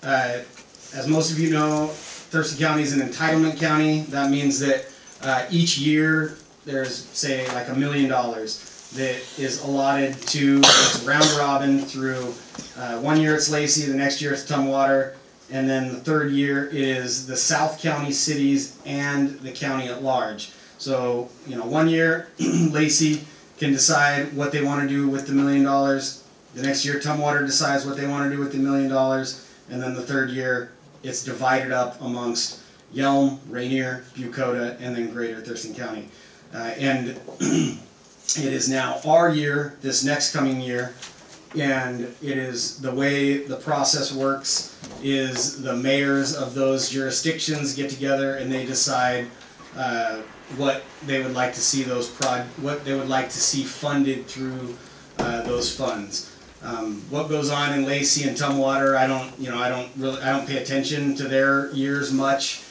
As most of you know, Thurston County is an entitlement county. That means that each year there's, say, like $1 million that is allotted to, it's round robin through 1 year it's Lacey, the next year it's Tumwater, and then the third year is the South County cities and the county at large. So, you know, 1 year Lacey can decide what they want to do with the $1 million. The next year Tumwater decides what they want to do with the $1 million. And then the third year it's divided up amongst Yelm, Rainier, Bucota, and then Greater Thurston County. And it is now our year, this next coming year, and it is the way the process works is the mayors of those jurisdictions get together and they decide what they would like to see what they would like to see funded through those funds. What goes on in Lacey and Tumwater, I don't pay attention to their years much.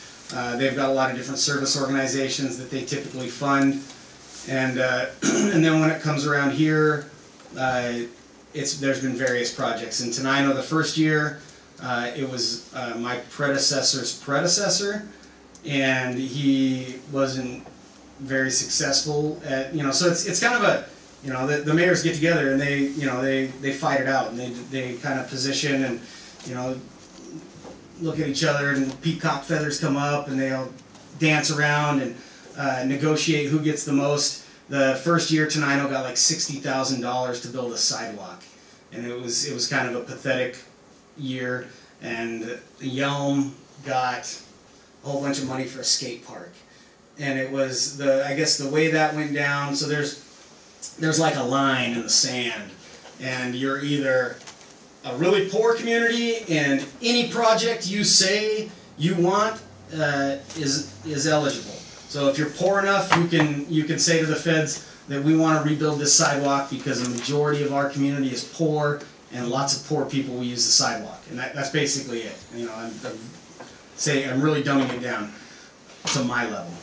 They've got a lot of different service organizations that they typically fund, and and then when it comes around here, there's been various projects. In Tenino, the first year, it was my predecessor's predecessor, and he wasn't very successful at, so it's kind of a, the mayors get together and they fight it out, and they kind of position and, look at each other, and peacock feathers come up and they'll dance around and negotiate who gets the most. The first year Tenino got like $60,000 to build a sidewalk, and it was kind of a pathetic year, and Yelm got a whole bunch of money for a skate park. And it was I guess the way that went down, so there's like a line in the sand, and you're either a really poor community and any project you say you want is eligible. So if you're poor enough, you can say to the feds that we want to rebuild this sidewalk because the majority of our community is poor and lots of poor people will use the sidewalk, and that's basically it. I'm really dumbing it down to my level.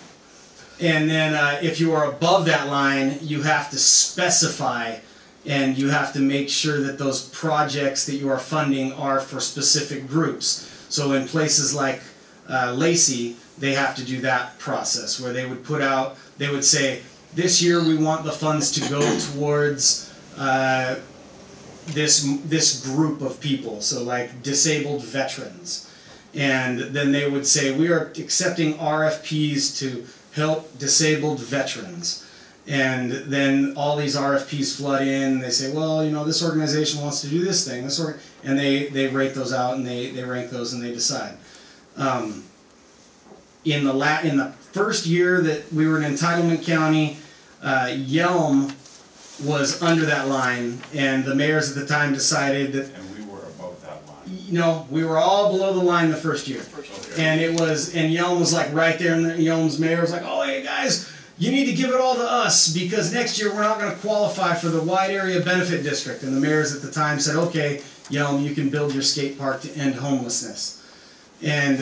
And then if you are above that line, you have to specify, and you have to make sure that those projects that you are funding are for specific groups. So in places like Lacey, they have to do that process where they would say, this year we want the funds to go towards this group of people, so like disabled veterans. And then they would say, we are accepting RFPs to help disabled veterans. And then all these RFPs flood in, and they say, well, this organization wants to do this thing, and they rate those out, and they rank those, and they decide. In the first year that we were an entitlement county, Yelm was under that line, and the mayors at the time decided that. And we were above that line. No, we were all below the line the first year. Okay. And Yelm was like right there, and Yelm's mayor was like, oh, hey guys, you need to give it all to us because next year we're not going to qualify for the wide area benefit district. And the mayors at the time said, okay, Yelm, you can build your skate park to end homelessness. And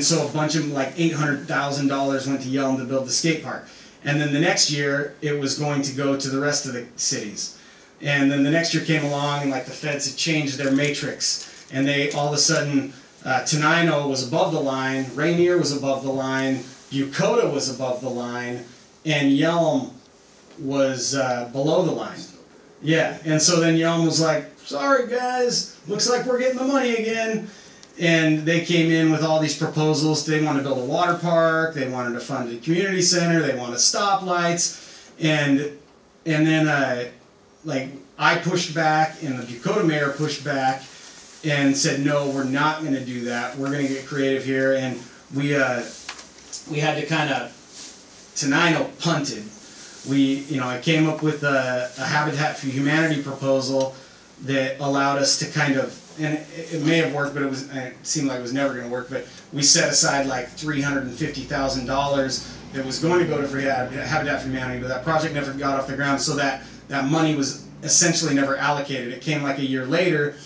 so a bunch of like $800,000 went to Yelm to build the skate park. And then the next year it was going to go to the rest of the cities. And then the next year came along, and like the feds had changed their matrix, and they all of a sudden Tenino was above the line, Rainier was above the line, Bucota was above the line, and Yelm was below the line. Yeah, and so then Yelm was like, sorry guys, looks like we're getting the money again. And they came in with all these proposals. They wanted to build a water park, they wanted to fund a community center, they wanted stoplights, and then like I pushed back, and the Bucota mayor pushed back and said, no, we're not going to do that. We're going to get creative here, and we had to kind of, Tenino punted. I came up with a Habitat for Humanity proposal that allowed us to kind of, and it may have worked, but it seemed like it was never going to work, but we set aside like $350,000 that was going to go to Habitat for Humanity, but that project never got off the ground, so that money was essentially never allocated. It came like a year later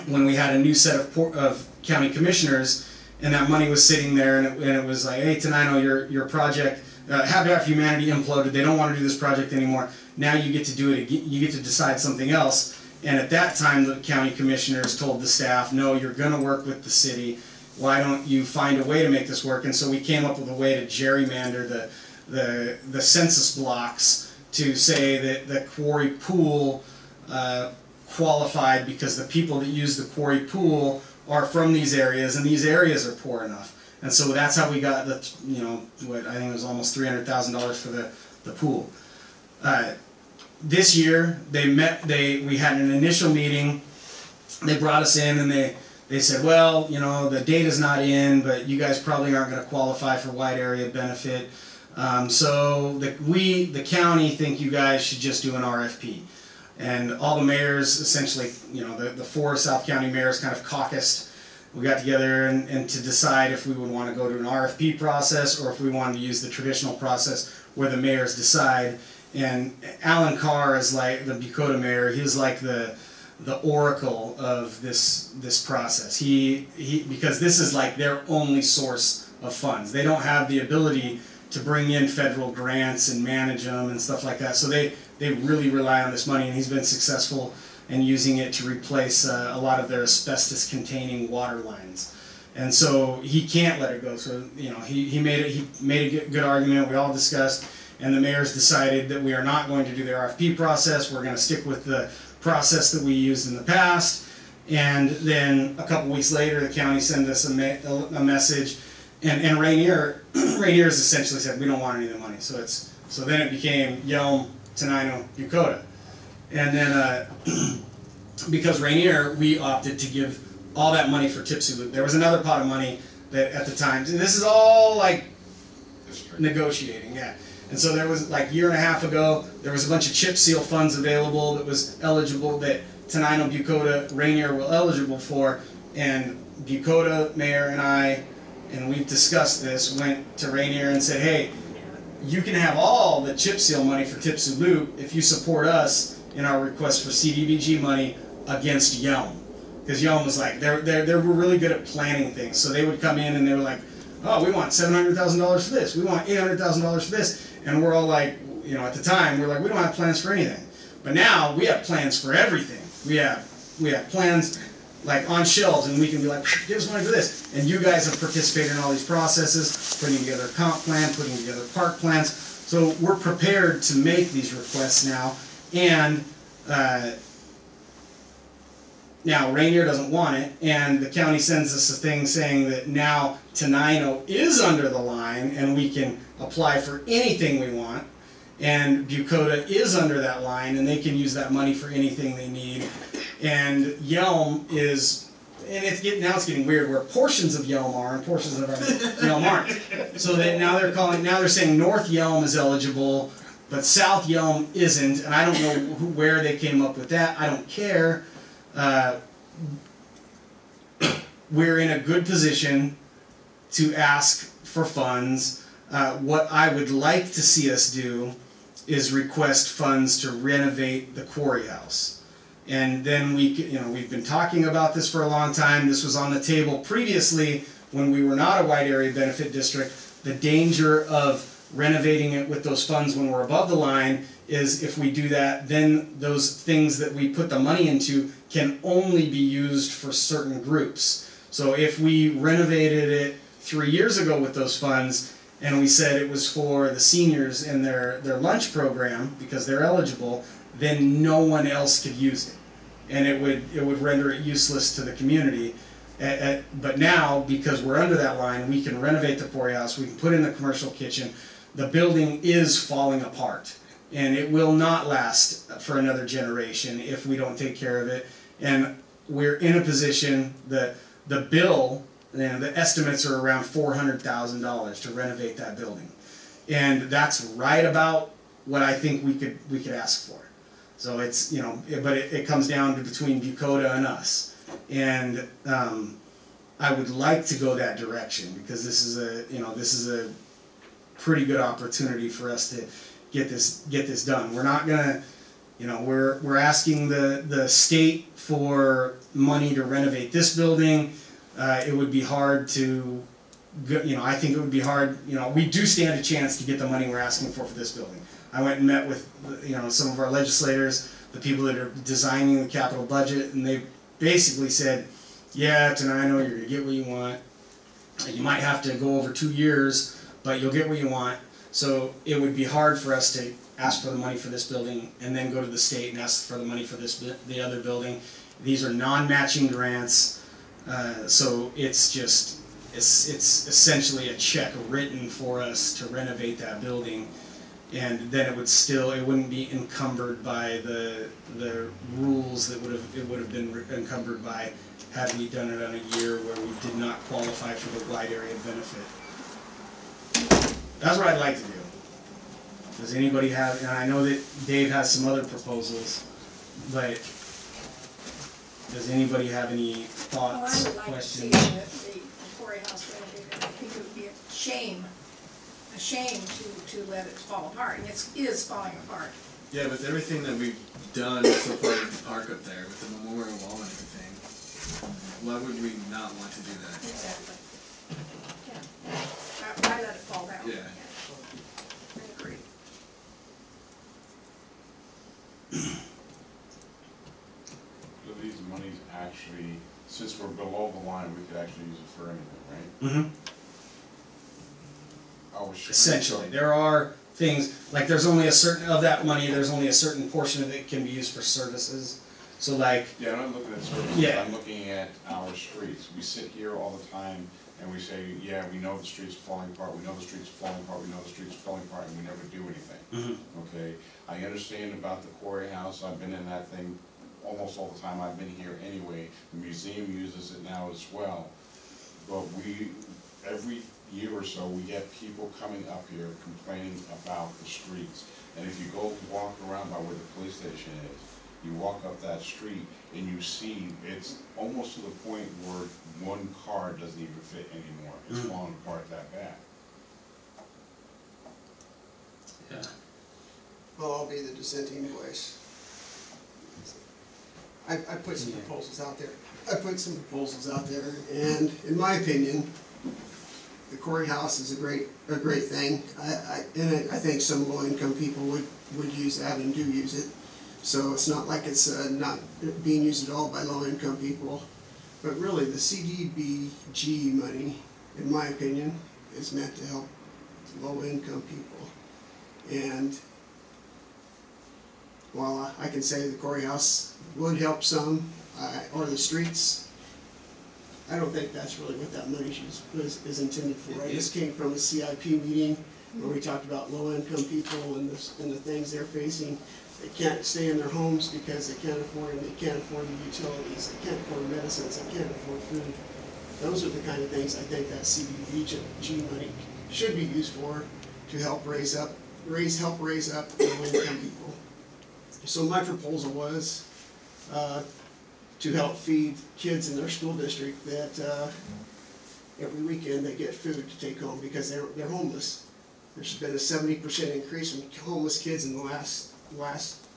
when we had a new set of county commissioners, and that money was sitting there, and it was like, hey, Tenino, your project, Habitat for Humanity imploded, they don't want to do this project anymore, now you get to do it, you get to decide something else. And at that time, the county commissioners told the staff, no, you're going to work with the city. Why don't you find a way to make this work? And so we came up with a way to gerrymander the census blocks to say that the quarry pool qualified because the people that use the quarry pool are from these areas, and these areas are poor enough. And so that's how we got the, what I think it was almost $300,000 for the pool. This year we had an initial meeting. They brought us in and they said, well, the data's not in, but you guys probably aren't going to qualify for wide area benefit. So the county think you guys should just do an RFP. And all the mayors, essentially, the 4 South County mayors kind of caucused. We got together and to decide if we would want to go to an RFP process or if we wanted to use the traditional process where the mayors decide. And Alan Carr is like the Bucota mayor. He's like the oracle of this process. Because this is like their only source of funds. They don't have the ability to bring in federal grants and manage them and stuff like that. So they really rely on this money, and he's been successful in using it to replace a lot of their asbestos-containing water lines. And so he can't let it go. So he made a good argument. We all discussed, and the mayors decided that we are not going to do the RFP process. We're going to stick with the process that we used in the past. And then a couple weeks later, the county sent us a message, and Rainier has essentially said we don't want any of the money. So then it became Yelm, Tenino, Bucota. And then because Rainier, we opted to give all that money for Tipsy Loop. There was another pot of money that at the time, this is all like negotiating, yeah. And so there was like a year and a half ago, there was a bunch of chip seal funds available that was eligible, that Tenino, Bucota, Rainier were eligible for. And Bucota, mayor, and I, and we've discussed this, went to Rainier and said, hey, you can have all the chip seal money for Tipsy Loop if you support us in our request for CDBG money against Yelm. Because Yelm was like, they were really good at planning things. So they would come in and they were like, oh, we want $700,000 for this. We want $800,000 for this. And we're all like, at the time, we're like, we don't have plans for anything. But now we have plans for everything. We have plans like on shelves, and we can be like, give us money for this. And you guys have participated in all these processes, putting together a comp plan, putting together park plans. So we're prepared to make these requests now. And now Rainier doesn't want it, and the county sends us a thing saying that now Tenino is under the line and we can apply for anything we want, and Bucota is under that line and they can use that money for anything they need. And Yelm is, and now it's getting weird where portions of Yelm are and portions of our Yelm aren't. So now they're saying North Yelm is eligible, but South Yelm isn't, and I don't know where they came up with that. I don't care. We're in a good position to ask for funds. What I would like to see us do is request funds to renovate the quarry house. And then we've been talking about this for a long time. This was on the table previously when we were not a wide area benefit district. The danger of renovating it with those funds when we're above the line is if we do that, then those things that we put the money into can only be used for certain groups. So if we renovated it 3 years ago with those funds and we said it was for the seniors and their lunch program because they're eligible, then no one else could use it, and it would render it useless to the community. But now, because we're under that line, we can renovate the quarry house, we can put in the commercial kitchen. The building is falling apart, and it will not last for another generation if we don't take care of it. And we're in a position that the bill, the estimates are around $400,000 to renovate that building, and that's right about what I think we could ask for. So it's, but it comes down to between Bucota and us, and I would like to go that direction because this is a pretty good opportunity for us to get this done. We're not gonna, we're asking the state for money to renovate this building. It would be hard to, I think it would be hard. We do stand a chance to get the money we're asking for this building. I went and met with some of our legislators the people that are designing the capital budget, and they basically said, yeah, Tenino, you're going to get what you want. You might have to go over 2 years, but you'll get what you want. So it would be hard for us to ask for the money for this building and then go to the state and ask for the money for the other building. These are non-matching grants, so it's essentially a check written for us to renovate that building, and then it wouldn't be encumbered by the rules that it would have been encumbered by had we done it on a year where we did not qualify for the wide area benefit. That's what I'd like to do. Does anybody have, and I know that Dave has some other proposals, but does anybody have any thoughts, well, I would like questions? to see the courthouse renovated. I think it would be a shame to let it fall apart, and it is falling apart. Yeah, with everything that we've done so far with the park up there, with the memorial wall and everything, why would we not want to do that? Exactly. Yeah. Why let it fall down? Yeah. I agree. So these monies actually, since we're below the line, we could actually use it for anything, right? Mm-hmm. Sure. Essentially, there are things, like there's only a certain, of that money, there's only a certain portion of it can be used for services. So like, Yeah, I'm not looking at services, Yeah. I'm looking at our streets. We sit here all the time and we say, yeah, we know the streets are falling apart, we know the streets are falling apart, we know the streets are falling apart, and we never do anything. Okay, I understand about the quarry house, I've been in that thing almost all the time I've been here anyway. The museum uses it now as well. But every year or so, we get people coming up here complaining about the streets. And if you go walk around by where the police station is, you walk up that street and you see it's almost to the point where one car doesn't even fit anymore. It's falling apart that bad. yeah. Well, I'll be the dissenting voice. I put some proposals out there. And in my opinion, the Corey House is a great thing. I think some low-income people would use that and do use it. So it's not like it's not being used at all by low-income people. But really, the CDBG money, in my opinion, is meant to help low-income people. And while I can say the Corey House would help some, or the streets, I don't think that's really what that money is intended for. This came from a CIP meeting where we talked about low-income people and the things they're facing. They can't stay in their homes because they can't afford them. They can't afford the utilities. They can't afford medicines. They can't afford food. Those are the kind of things I think that CDBG money should be used for, to help raise up low-income people. So my proposal was to help feed kids in their school district that every weekend they get food to take home because they're homeless. There's been a 70% increase in homeless kids in the last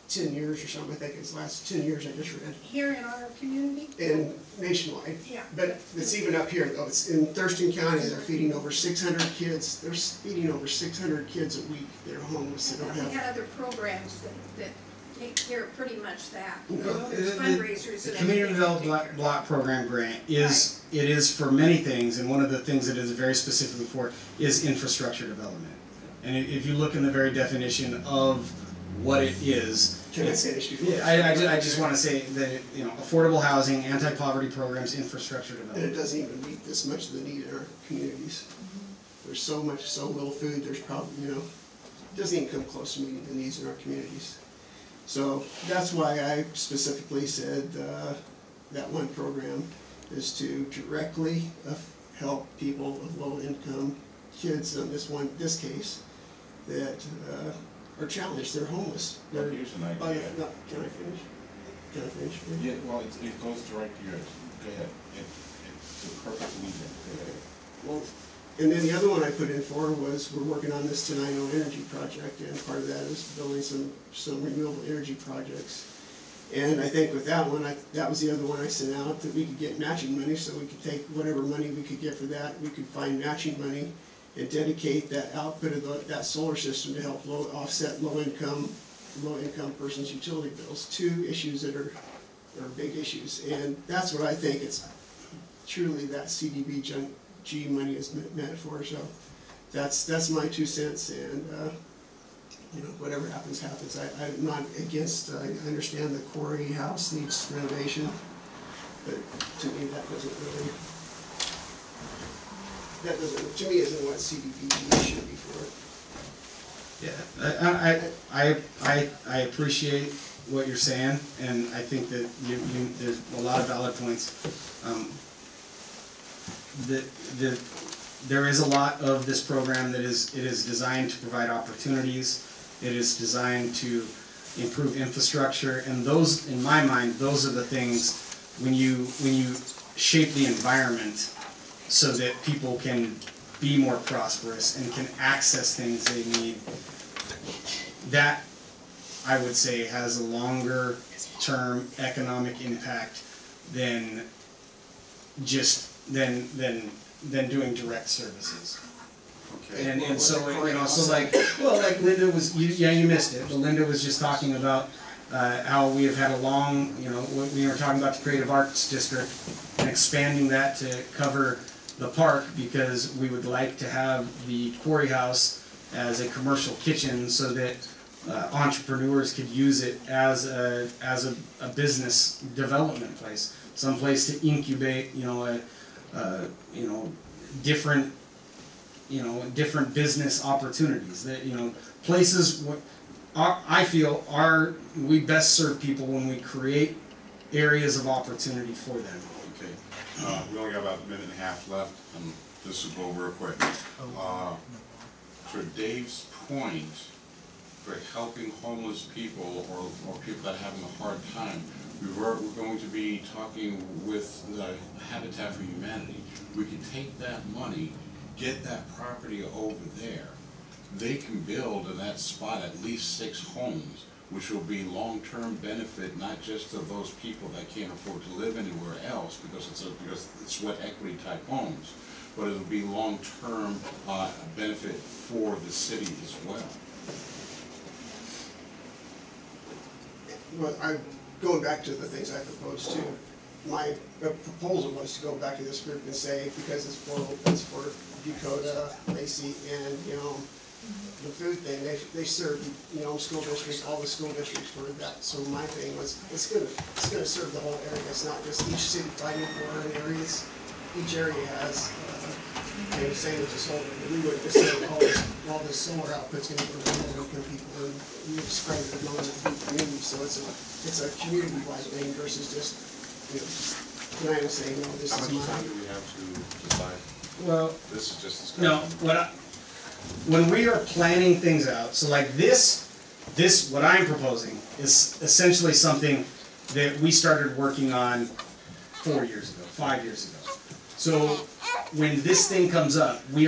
10 years or something. I think it's the last 10 years I just read. Here in our community? And nationwide. Yeah. But it's even up here though. It's in Thurston County. They're feeding over 600 kids. They're feeding over 600 kids a week that are homeless. They don't We have. had other programs that take care of pretty much that. No. There's fundraisers The and Community everything. Development Block Program grant is, it is for many things, and one of the things that it is very specifically for is infrastructure development. And if you look in the very definition of what it is, Can I finish before? yeah, I just want to say that affordable housing, anti-poverty programs, infrastructure And development. it doesn't even meet this much of the need in our communities. There's so little food, there's probably, it doesn't even come close to meeting the needs in our communities. So that's why I specifically said that one program is to directly help people of low income kids in this case that are challenged, they're homeless. They're, Here's an idea. Can I finish? Can I finish? Yeah, well, it goes direct to yours. Go ahead. It's a perfect lead in. Go ahead. Well, and then the other one I put in for was, we're working on this Tenino energy project, and part of that is building some renewable energy projects. And I think with that one, that was the other one I sent out, that we could get matching money, so we could take whatever money we could get for that, we could find matching money and dedicate that output of that solar system to help offset low-income low-income person's utility bills, two issues that are big issues. And that's what I think it's truly that CDBG money is meant for. So that's my 2 cents, and you know, whatever happens, happens. I'm not against, I understand the Quarry House needs renovation, but to me that doesn't really, to me isn't what CDBG should be for. Yeah, I appreciate what you're saying, and I think that there's a lot of valid points. There is a lot of this program that is designed to provide opportunities. It is designed to improve infrastructure, and those, in my mind, those are the things when you shape the environment so that people can be more prosperous and can access things they need. That, I would say, has a longer term economic impact than just than doing direct services. Okay. And so, you know, so like, well, like Linda was, you missed it, but Linda was just talking about how we have had a long, you know, we were talking about the Creative Arts District and expanding that to cover the park, because we would like to have the Quarry House as a commercial kitchen so that entrepreneurs could use it as a business development place, some place to incubate, you know, different business opportunities. That, you know, places. I feel we best serve people when we create areas of opportunity for them. Okay. We only got about a minute and a half left, and this will go real quick. For Dave's point, for helping homeless people or people that are having a hard time, we're going to be talking with the Habitat for Humanity. We could take that money, get that property over there. They can build in that spot at least 6 homes, which will be long-term benefit, not just to those people that can't afford to live anywhere else, because it's sweat equity type homes, but it'll be long-term benefit for the city as well. Well, going back to the things I proposed too, my proposal was to go back to this group and say, because it's for Dakota, Lacey, and, you know, the food thing, they serve, you know, school districts, all the school districts for that. So my thing was, it's gonna serve the whole area. It's not just each city fighting for an area. Each area has, you know, same as the solar. We would just say all this solar output's gonna go to local people, and we would spread it among the community. So it's a community-wide thing versus just, you know, Tenino saying, no, this is mine. How much time do we have to decide? Well, This is just discussion. no, when we are planning things out, so like this, what I'm proposing is essentially something that we started working on 4 years ago, 5 years ago. So when this thing comes up, we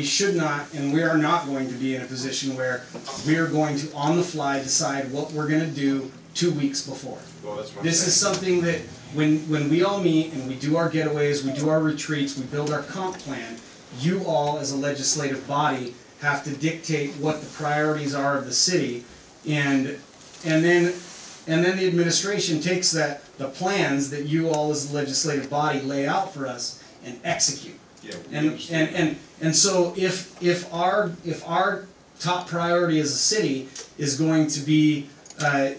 should not, and we are not going to be in a position where we are going to, on the fly, decide what we're going to do 2 weeks before. Well, that's what This is something that when we all meet and we do our getaways, we do our retreats, we build our comp plan, you all as a legislative body have to dictate what the priorities are of the city, and then the administration takes the plans that you all as a legislative body lay out for us and execute. Yeah, And so if our top priority as a city is going to be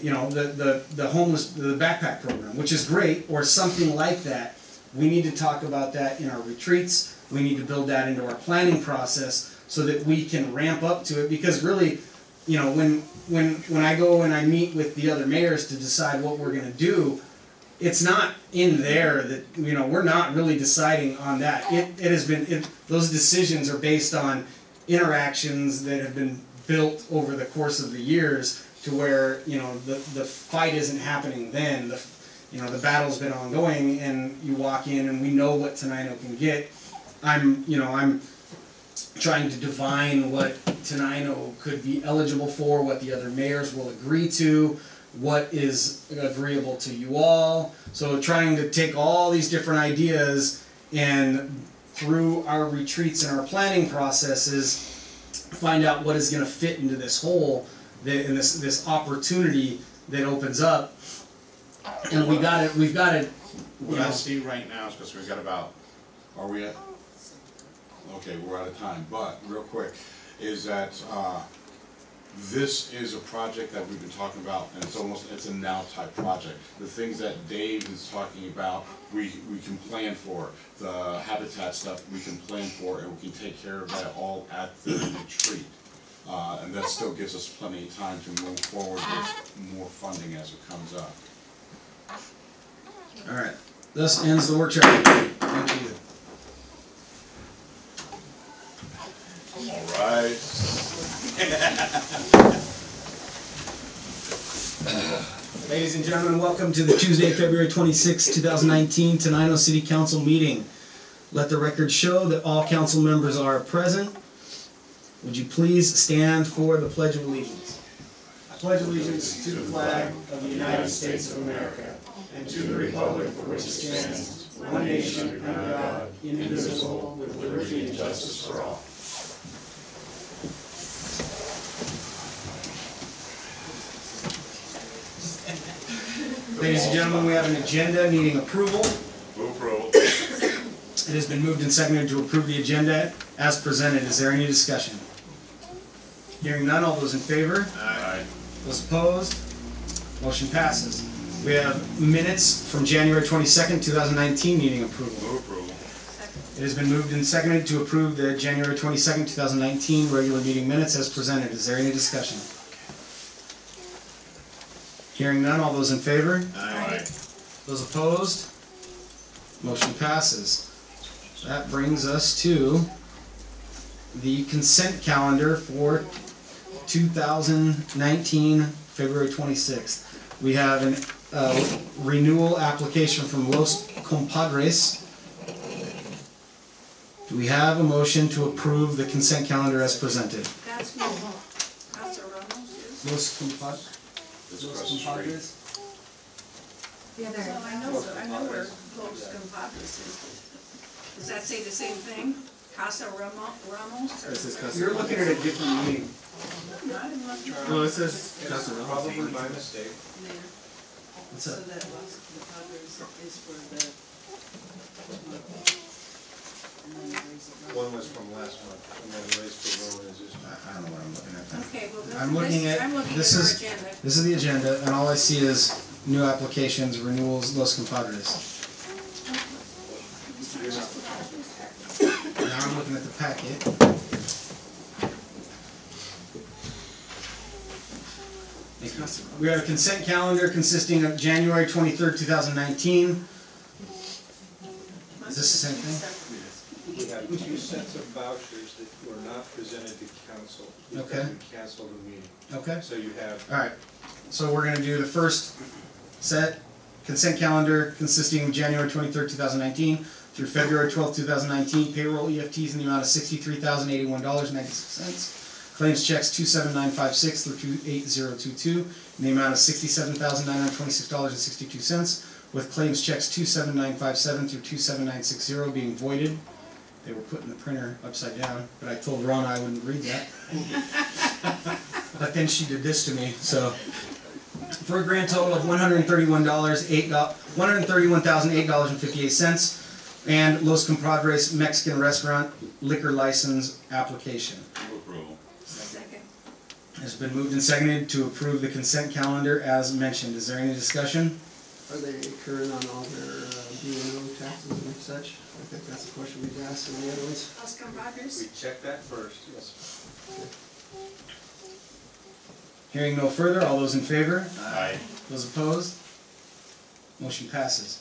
you know, the homeless, the backpack program, which is great, or something like that, we need to talk about that in our retreats. We need to build that into our planning process so that we can ramp up to it. Because really, you know, when I go and I meet with the other mayors to decide what we're going to do, it's not in there that, you know, we're not really deciding on that. It has been, those decisions are based on interactions that have been built over the course of the years, to where, you know, the fight isn't happening then. You know, the battle's been ongoing, and you walk in and we know what Tenino can get. I'm trying to divine what Tenino could be eligible for, what the other mayors will agree to, what is agreeable to you all. So trying to take all these different ideas and through our retreats and our planning processes, find out what is going to fit into this whole and this opportunity that opens up, and we've got it. What I see right now is, because we've got about, are we at? Okay, we're out of time, but real quick, is that, this is a project that we've been talking about, and it's a now type project. The things that Dave is talking about, we can plan for. The habitat stuff, we can plan for, and we can take care of that all at the retreat. And that still gives us plenty of time to move forward with more funding as it comes up. All right. Thus ends the workshop. Thank you. All right. Ladies and gentlemen, welcome to the Tuesday, February 26, 2019 Tenino City Council meeting. Let the record show that all council members are present. Would you please stand for the Pledge of Allegiance? I pledge allegiance to the flag of the United States of America and to the republic for which it stands, one nation under God, indivisible, with liberty and justice for all. Ladies and gentlemen, we have an agenda needing approval. Move approval. It has been moved and seconded to approve the agenda as presented. Is there any discussion? Hearing none, all those in favor? Aye. Those opposed? Motion passes. We have minutes from January 22nd, 2019 meeting approval. Move approval. It has been moved and seconded to approve the January 22nd, 2019 regular meeting minutes as presented. Is there any discussion? Hearing none, all those in favor? Aye. Those opposed? Motion passes. That brings us to the consent calendar for 2019, February 26th. We have a renewal application from Los Compadres. Do we have a motion to approve the consent calendar as presented? That's me. That's a Ramos. Los Compadres? It's across the street. So I know where Los Compadres is. Does that say the same thing? Casa Ramos? Or- This is Casa You're looking at a different meeting. No, I'm looking. No, it says Casa Ramos. Probably by mistake. What's So up? that was the Padres is for the. One was from last month, and then the race for Rowan is this month. I don't know what I'm looking at then. Okay, well, I'm looking at, I'm looking this at our is, agenda. this is the agenda, and all I see is new applications, renewals, Los Compadres. Now I'm looking at the packet. We have a consent calendar consisting of January 23rd, 2019. Is this the same thing? We have two sets of vouchers that were not presented to council. Okay. Because we canceled the meeting. Okay. So you have, Alright, so we're gonna do the first set, consent calendar consisting of January 23rd, 2019 through February 12th, 2019, payroll EFTs in the amount of $63,081.96. Claims checks 27956 through 28022 in the amount of $67,926.62, with claims checks 27957 through 27960 being voided. They were put in the printer upside down, but I told Rona I wouldn't read that. But then she did this to me, so. For a grand total of $131,008.58, and Los Compadres Mexican Restaurant liquor license application. Move approval. Second. It's been moved and seconded to approve the consent calendar as mentioned. Is there any discussion? Are they current on all their B&O taxes and such? I think that's a question we've asked in the other ones. Los Compadres? we checked that first, yes. Hearing no further, all those in favor? Aye. Those opposed? Motion passes.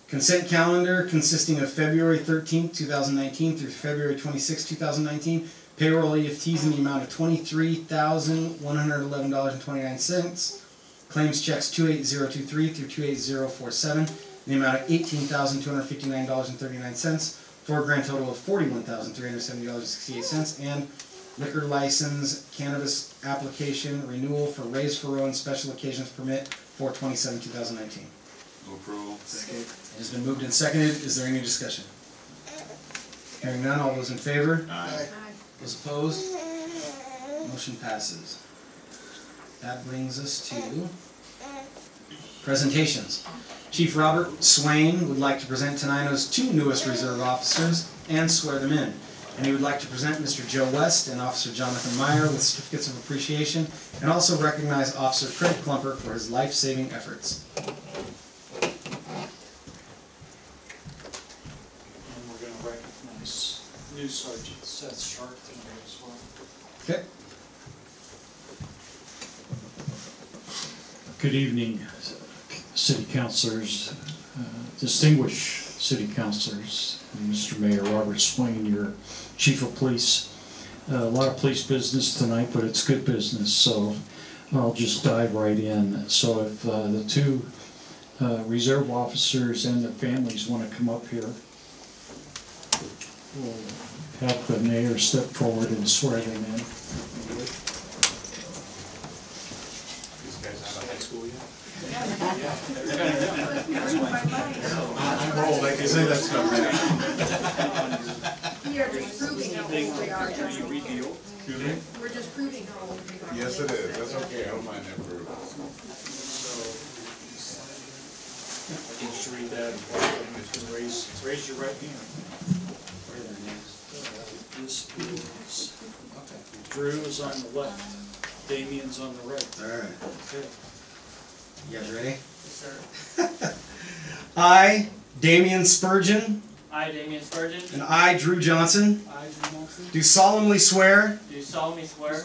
Consent calendar consisting of February 13th, 2019 through February 26th, 2019. Payroll EFTs in the amount of $23,111.29. Claims checks 28023 through 28047 in the amount of $18,259.39 for a grand total of $41,370.68. And liquor license cannabis application renewal for Raise for Rowan special occasions permit for 4/27/2019. Move approval. It has been moved and seconded. Is there any discussion? Hearing none, all those in favor? Aye. Aye. Those opposed? Motion passes. that brings us to presentations. Chief Robert Swain would like to present Tenino's 2 newest reserve officers and swear them in. And he would like to present Mr. Joe West and Officer Jonathan Meyer with certificates of appreciation, and also recognize Officer Craig Klumper for his life-saving efforts. And we're going to recognize new Sergeant Seth Sharp tonight as well. Okay. Good evening, City Councilors, distinguished City Councilors, and Mr. Mayor Robert Swain, your Chief of Police. A lot of police business tonight, but it's good business, so I'll just dive right in. So if the 2 reserve officers and their families want to come up here, we'll have the mayor step forward and swear them in. These guys out of high school yet? I'm old, I can say that stuff We are just proving how old we are. Excuse me? We're just proving how old we are. Yes, it is. That's okay. I don't mind that for. Just read that and raise your right hand. This is, Drew is on the left, Damien's on the right. All right. Okay. You guys ready? Yes, sir. I, Damian Spurgeon, I, Damian Spurgeon, and I, Drew Johnson, I, Drew Johnson, do solemnly swear do solemnly swear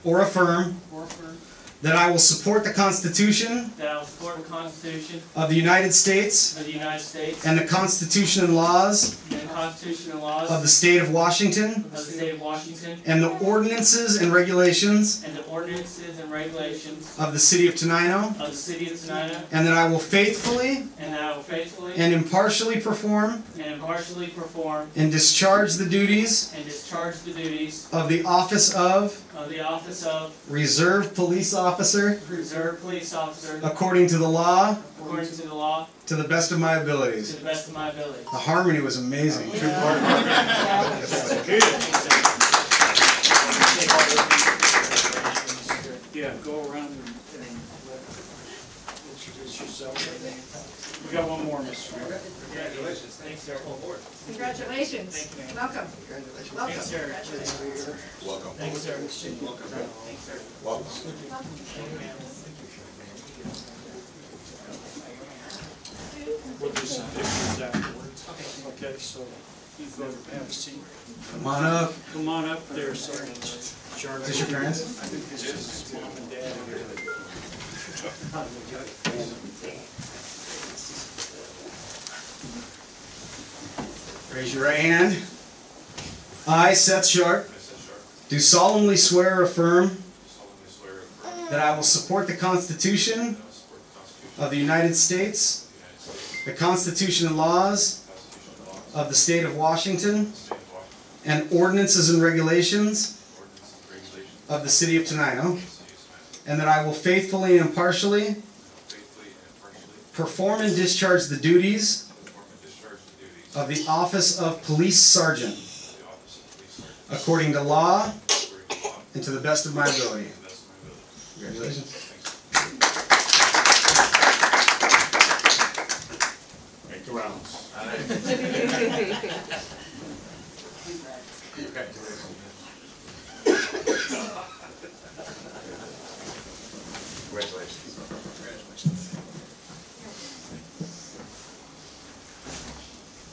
or affirm or affirm that I will support the Constitution that I will support the Constitution of the United States of the United States and the Constitution and laws and the Constitution and laws of the State of Washington of the State of Washington and the ordinances and regulations and the ordinances and regulations of the City of Tenino, of the City of Tenino, and that I will faithfully and that I will faithfully and impartially perform and impartially perform and discharge the duties and discharge the duties of the office of Reserve Police Officer according to the law according to the law to the best of my to abilities. the best of my ability. The harmony was amazing. Yeah, go around and introduce yourself. We got one more, Mr. Mayor. Congratulations. Thanks, sir. Full board. Congratulations. Thank you, ma'am. Welcome. Welcome. Thanks, sir. Congratulations. Welcome. Thanks, sir. Thanks, sir. Welcome. Thank you, ma'am. We'll do some pictures afterwards. Okay, so you go have a seat. Come on up. Come on up there, Sergeant Sharp. Is this your parents? I think this is his mom and dad here. Raise your right hand. I, Seth Sharp, do solemnly swear or affirm that I will support the Constitution of the United States, the Constitution and laws of the State of Washington, and ordinances and regulations of the City of Tenino, and that I will faithfully and impartially perform and discharge the duties of the office of Police Sergeant according to law and to the best of my ability. Congratulations. Make the rounds. Congratulations.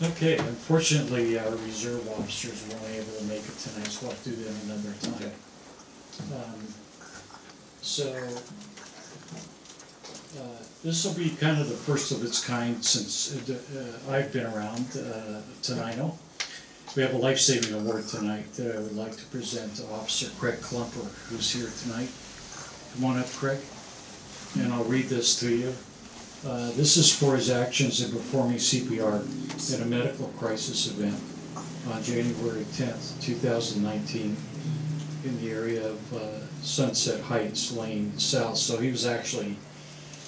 Okay, unfortunately, our reserve officers weren't able to make it tonight, so we'll have to do that another time. This will be kind of the first of its kind since I've been around Tenino. We have a life-saving award tonight that I would like to present to Officer Craig Klumper, who's here tonight. Come on up, Craig, and I'll read this to you. This is for his actions in performing CPR at a medical crisis event on January 10th, 2019 in the area of Sunset Heights Lane South. So he was actually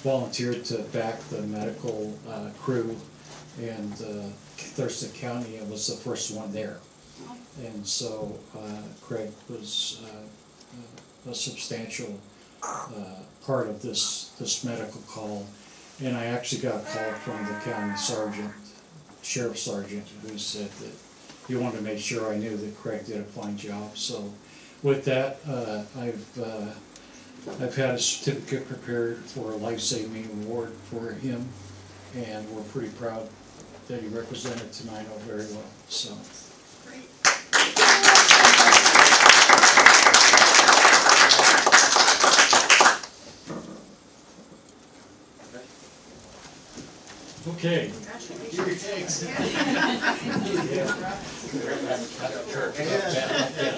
volunteered to back the medical crew, and Thurston County was the first one there. And so Craig was a substantial part of this medical call. And I actually got a call from the county sergeant, sheriff sergeant, who said that he wanted to make sure I knew that Craig did a fine job. So with that, I've had a certificate prepared for a life-saving award for him, and we're pretty proud that he represented Tenino very well. So. Great. Okay. Congratulations.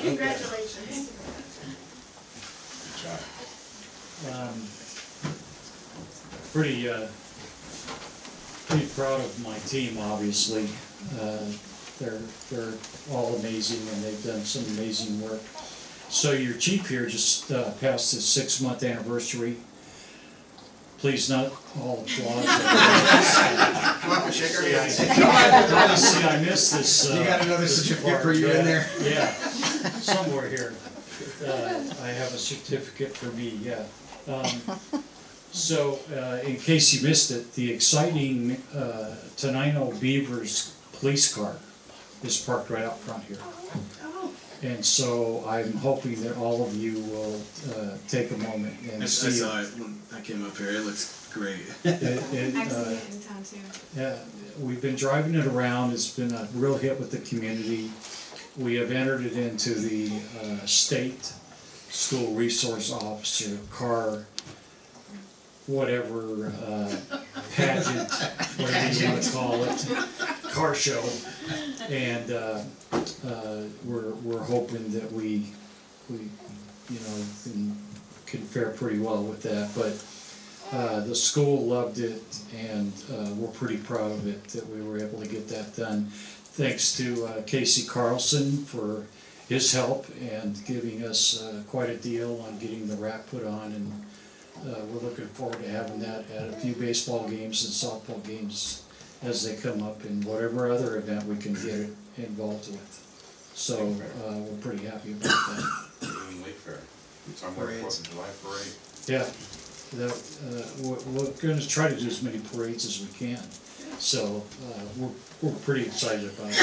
Congratulations. Good job. Pretty proud of my team, obviously. They're all amazing, and they've done some amazing work. So your chief here just passed his 6-month anniversary. Please not all applaud. Come up and shake our hands. See, I missed this. You got another this certificate part. for you in there? Yeah, somewhere here. I have a certificate for me, yeah. So, in case you missed it, the exciting Tenino Beavers police car is parked right out front here. And so I'm hoping that all of you will take a moment and I see saw it when I came up here. It looks great. I've seen it in town too. Yeah, we've been driving it around. It's been a real hit with the community. We have entered it into the state school resource officer car, whatever pageant, whatever you want to call it, car show, and we're hoping that we can fare pretty well with that. But the school loved it, and we're pretty proud of it that we were able to get that done. Thanks to Casey Carlson for his help and giving us quite a deal on getting the wrap put on, and we're looking forward to having that at a few baseball games and softball games as they come up, and whatever other event we can get it involved with. So we're pretty happy about that. Even Lake Fair. You're talking about the 4th of July parade? Yeah, we're going to try to do as many parades as we can. So we're pretty excited about it.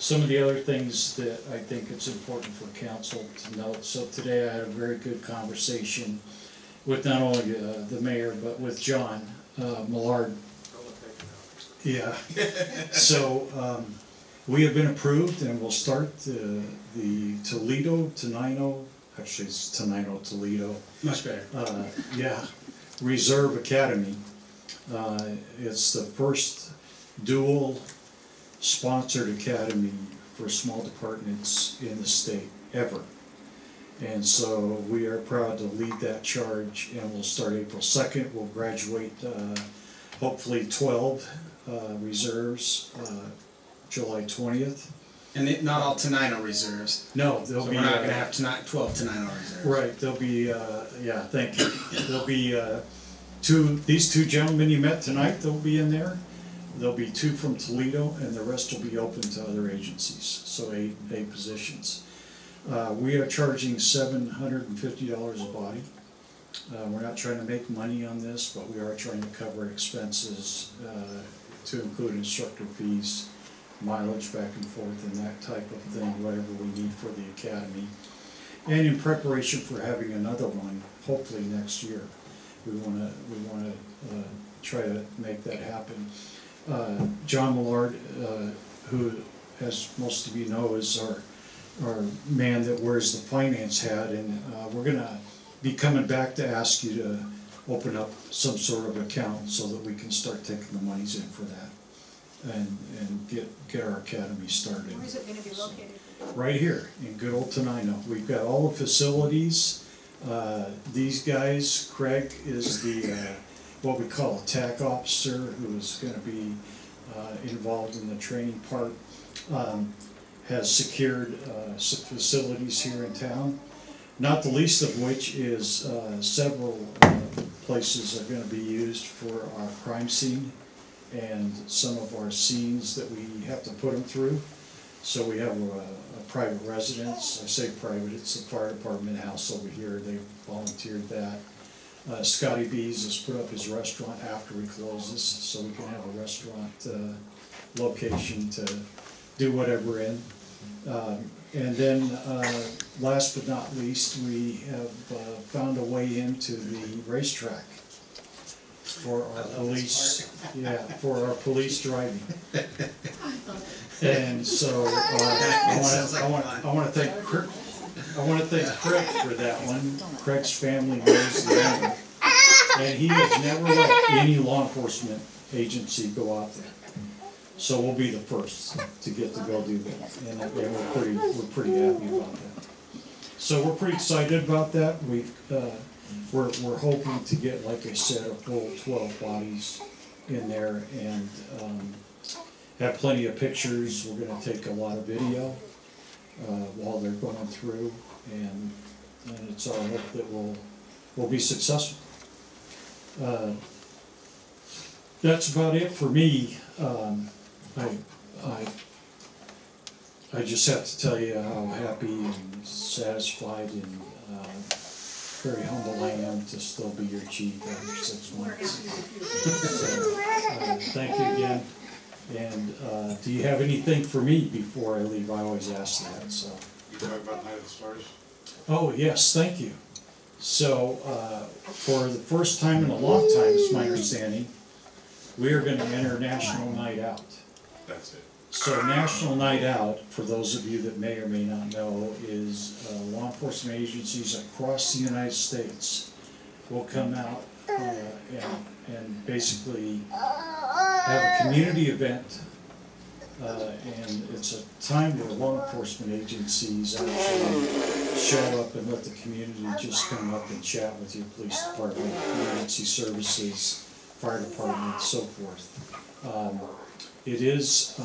Some of the other things that I think it's important for council to note. So today I had a very good conversation with not only the mayor, but with John Millard. Yeah. So we have been approved, and we'll start the Toledo, Tenino, actually it's Tenino, Toledo. Much better. Yeah, Reserve Academy. It's the first dual sponsored academy for small departments in the state ever. And so we are proud to lead that charge, and we'll start April 2nd. We'll graduate hopefully 12 reserves July 20th. And not all Tenino reserves. No, there'll So be we're not going to have 12 Tenino reserves. right. There'll be yeah. Thank you. There'll be these two gentlemen you met tonight. They'll be in there. There'll be 2 from Toledo, and the rest will be open to other agencies. So 8 positions. We are charging $750 a body. We're not trying to make money on this, but we are trying to cover expenses to include instructor fees, mileage back and forth, and that type of thing, whatever we need for the academy. And in preparation for having another one, hopefully next year, we want to try to make that happen. John Millard, who, as most of you know, is our man that wears the finance hat, and we're going to be coming back to ask you to open up some sort of account so that we can start taking the monies in for that and get our academy started. Where is it going to be located? Right here in good old Tenino. We've got all the facilities. These guys, Craig is the what we call a TAC officer, who is going to be involved in the training part. Has secured some facilities here in town, not the least of which is several places are going to be used for our crime scene and some of our scenes that we have to put them through. So we have a private residence. I say private, it's the fire department house over here. They volunteered that. Scotty B's has put up his restaurant after he closes, so we can have a restaurant location to do whatever in. And then, last but not least, we have found a way into the racetrack for our police. Yeah, for our police driving. And so I want to thank Craig. I want to thank Craig for that one. Craig's family knows the owner, and he has never let any law enforcement agency go out there. So we'll be the first to get to go do that, and we're pretty happy about that. So we're pretty excited about that. We're hoping to get, like I said, a full 12 bodies in there, and have plenty of pictures. We're going to take a lot of video while they're going through, and it's our hope that we'll be successful. That's about it for me. I just have to tell you how happy and satisfied and very humble I am to still be your chief after 6 months. So, thank you again. And do you have anything for me before I leave? I always ask that. So. You talk about Night of the Stars? Oh yes, thank you. So for the first time in a long time, it's my understanding, we are going to enter National Night Out. That's it. So National Night Out, for those of you that may or may not know, is law enforcement agencies across the United States will come out and basically have a community event, and it's a time where law enforcement agencies actually show up and let the community just come up and chat with your police department, emergency services, fire department, so forth. It is,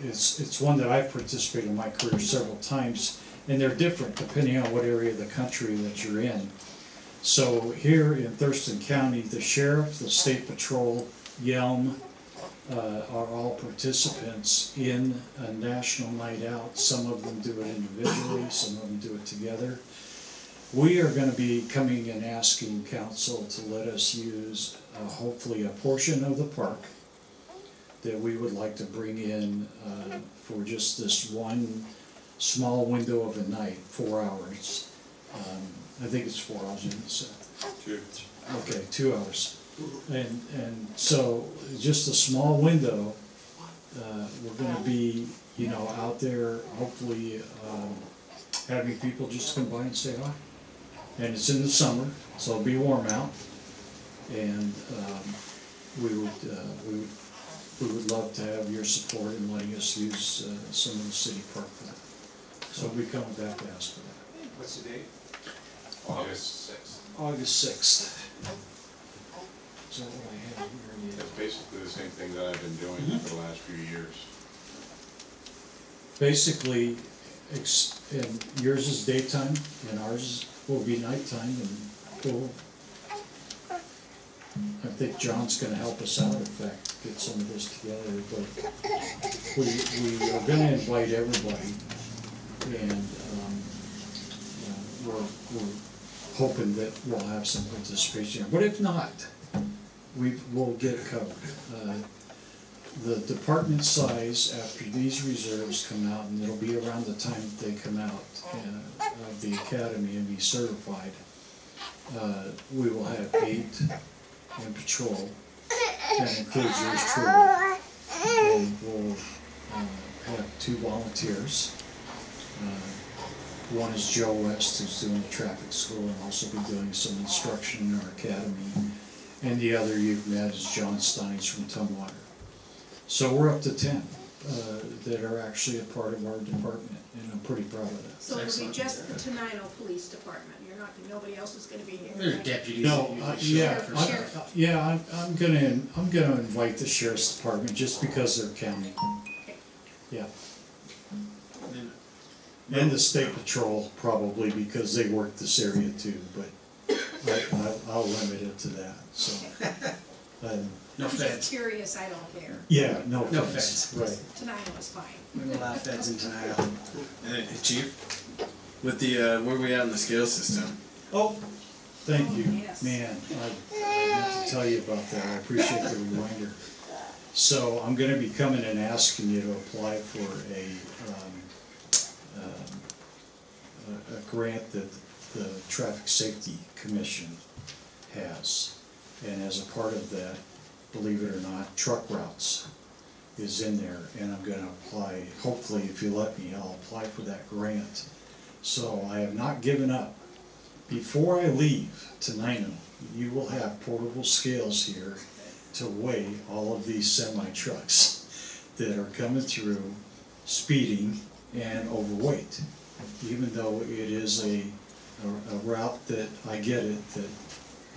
it's one that I've participated in my career several times, and they're different depending on what area of the country that you're in. So here in Thurston County, the sheriff, the state patrol, Yelm, are all participants in a national night out. Some of them do it individually, some of them do it together. We are going to be coming and asking council to let us use hopefully a portion of the park that we would like to bring in for just this one small window of a night, 4 hours. I think it's 4 hours, isn't it? 2. Okay, 2 hours. And so just a small window, we're going to be, you know, out there hopefully having people just come by and say hi. And it's in the summer, so it'll be warm out, and we would love to have your support in letting us use some of the city park for that. So we'll be coming back to ask for that. What's the date? August 6th. August 6th. Is that what I have here? That's basically the same thing that I've been doing for the last few years. Basically, and yours is daytime, and ours will be nighttime, and we'll, I think John's going to help us out, in fact, get some of this together, but we are going to invite everybody, and we're hoping that we'll have some participation. But if not, we'll get it covered. The department size after these reserves come out, and it'll be around the time that they come out of the academy and be certified, we will have 8 in patrol. That includes yours truly. And we'll have 2 volunteers. One is Joe West, who's doing the traffic school and also be doing some instruction in our academy. And the other you've met is John Steins from Tumwater. So we're up to 10 that are actually a part of our department, and I'm pretty proud of that. So it'll be just the Tenino Police Department, you're not, nobody else is gonna be here? There's right? deputies. No, that yeah, usually show up for sheriff. I'm gonna invite the sheriff's department just because they're county. Yeah. And the state patrol probably because they work this area too, but I'll limit it to that. So No I'm feds. just curious, I don't care. Yeah, no No feds, feds. right. Tenino is fine. We don't allow feds in Tenino. Hey, Chief, with the where we at in the scale system? Oh, thank Oh, you. yes. Man, I meant to tell you about that. I appreciate the reminder. So I'm gonna be coming and asking you to apply for a grant that the Traffic Safety Commission has. And as a part of that, believe it or not, truck routes is in there, and I'm gonna apply, hopefully if you let me, I'll apply for that grant. So I have not given up. Before I leave Tenino, you will have portable scales here to weigh all of these semi-trucks that are coming through speeding and overweight. Even though it is a route that, I get it, that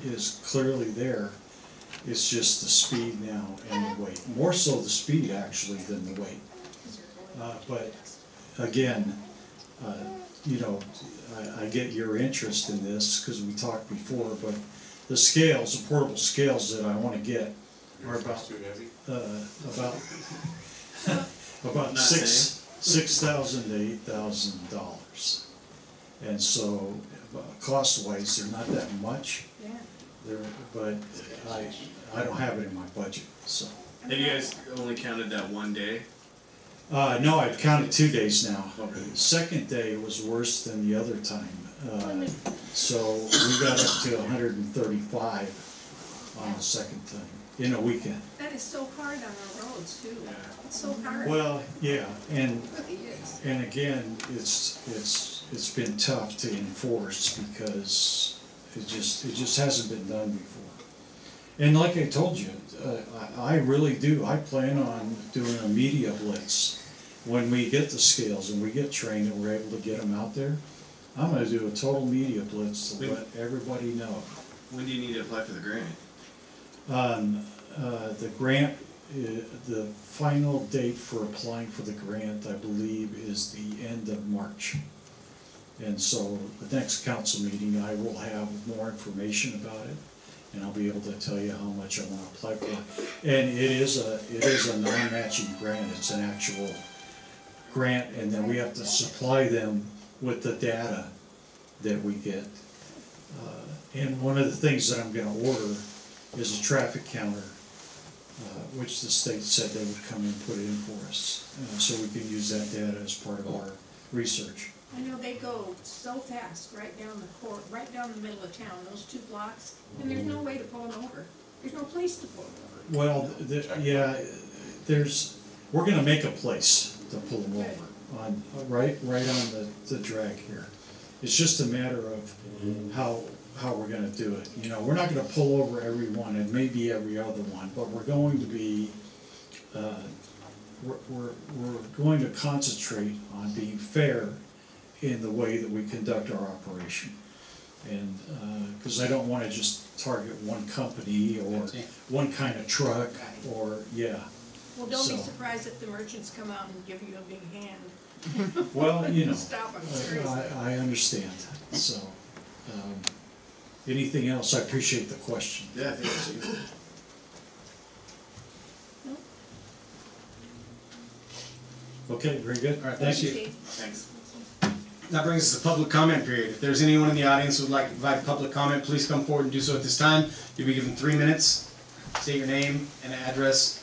is clearly there, it's just the speed now and the weight. More so the speed actually than the weight. But again, you know, I get your interest in this because we talked before, but the scales, the portable scales that I want to get are about Too heavy? about Not $6,000 to $8,000, and so cost-wise, they're not that much. Yeah. But I don't have it in my budget. So Have you guys only counted that one day? no, I've counted 2 days now. Okay. The second day was worse than the other time. So we got up to 135 on the second time in a weekend. That is so hard on our roads too. It's so hard. Well, yeah, and It really is. and again, it's been tough to enforce because it just hasn't been done before. And like I told you, I really do. I plan on doing a media blitz when we get the scales and we get trained and we're able to get them out there. I'm going to do a total media blitz to let everybody know. When do you need to apply for the grant? The grant, the final date for applying for the grant, I believe, is the end of March. And so the next council meeting, I will have more information about it, and I'll be able to tell you how much I want to apply for. And it is a non-matching grant. It's an actual grant, and then we have to supply them with the data that we get. And one of the things that I'm going to order is a traffic counter, which the state said they would come and put it in for us, so we can use that data as part of our research. I know they go so fast right down the court, right down the middle of town, those 2 blocks, and there's no way to pull them over. There's no place to pull them over. Well, yeah, we're going to make a place to pull them over on right on the drag here. It's just a matter of how we're going to do it. You know, we're not going to pull over every one, and maybe every other one, but we're going to be we're going to concentrate on being fair in the way that we conduct our operation, and because I don't want to just target one company or one kind of truck, or Well, don't be So- surprised if the merchants come out and give you a big hand. well, you know, Stop them, seriously. I understand. So, anything else? I appreciate the question. Yeah, I think that's it. Okay, very good. All right, thank you. Chief. Thanks. That brings us to public comment period. If there's anyone in the audience who would like to provide public comment, please come forward and do so at this time. You'll be given 3 minutes. State your name and address.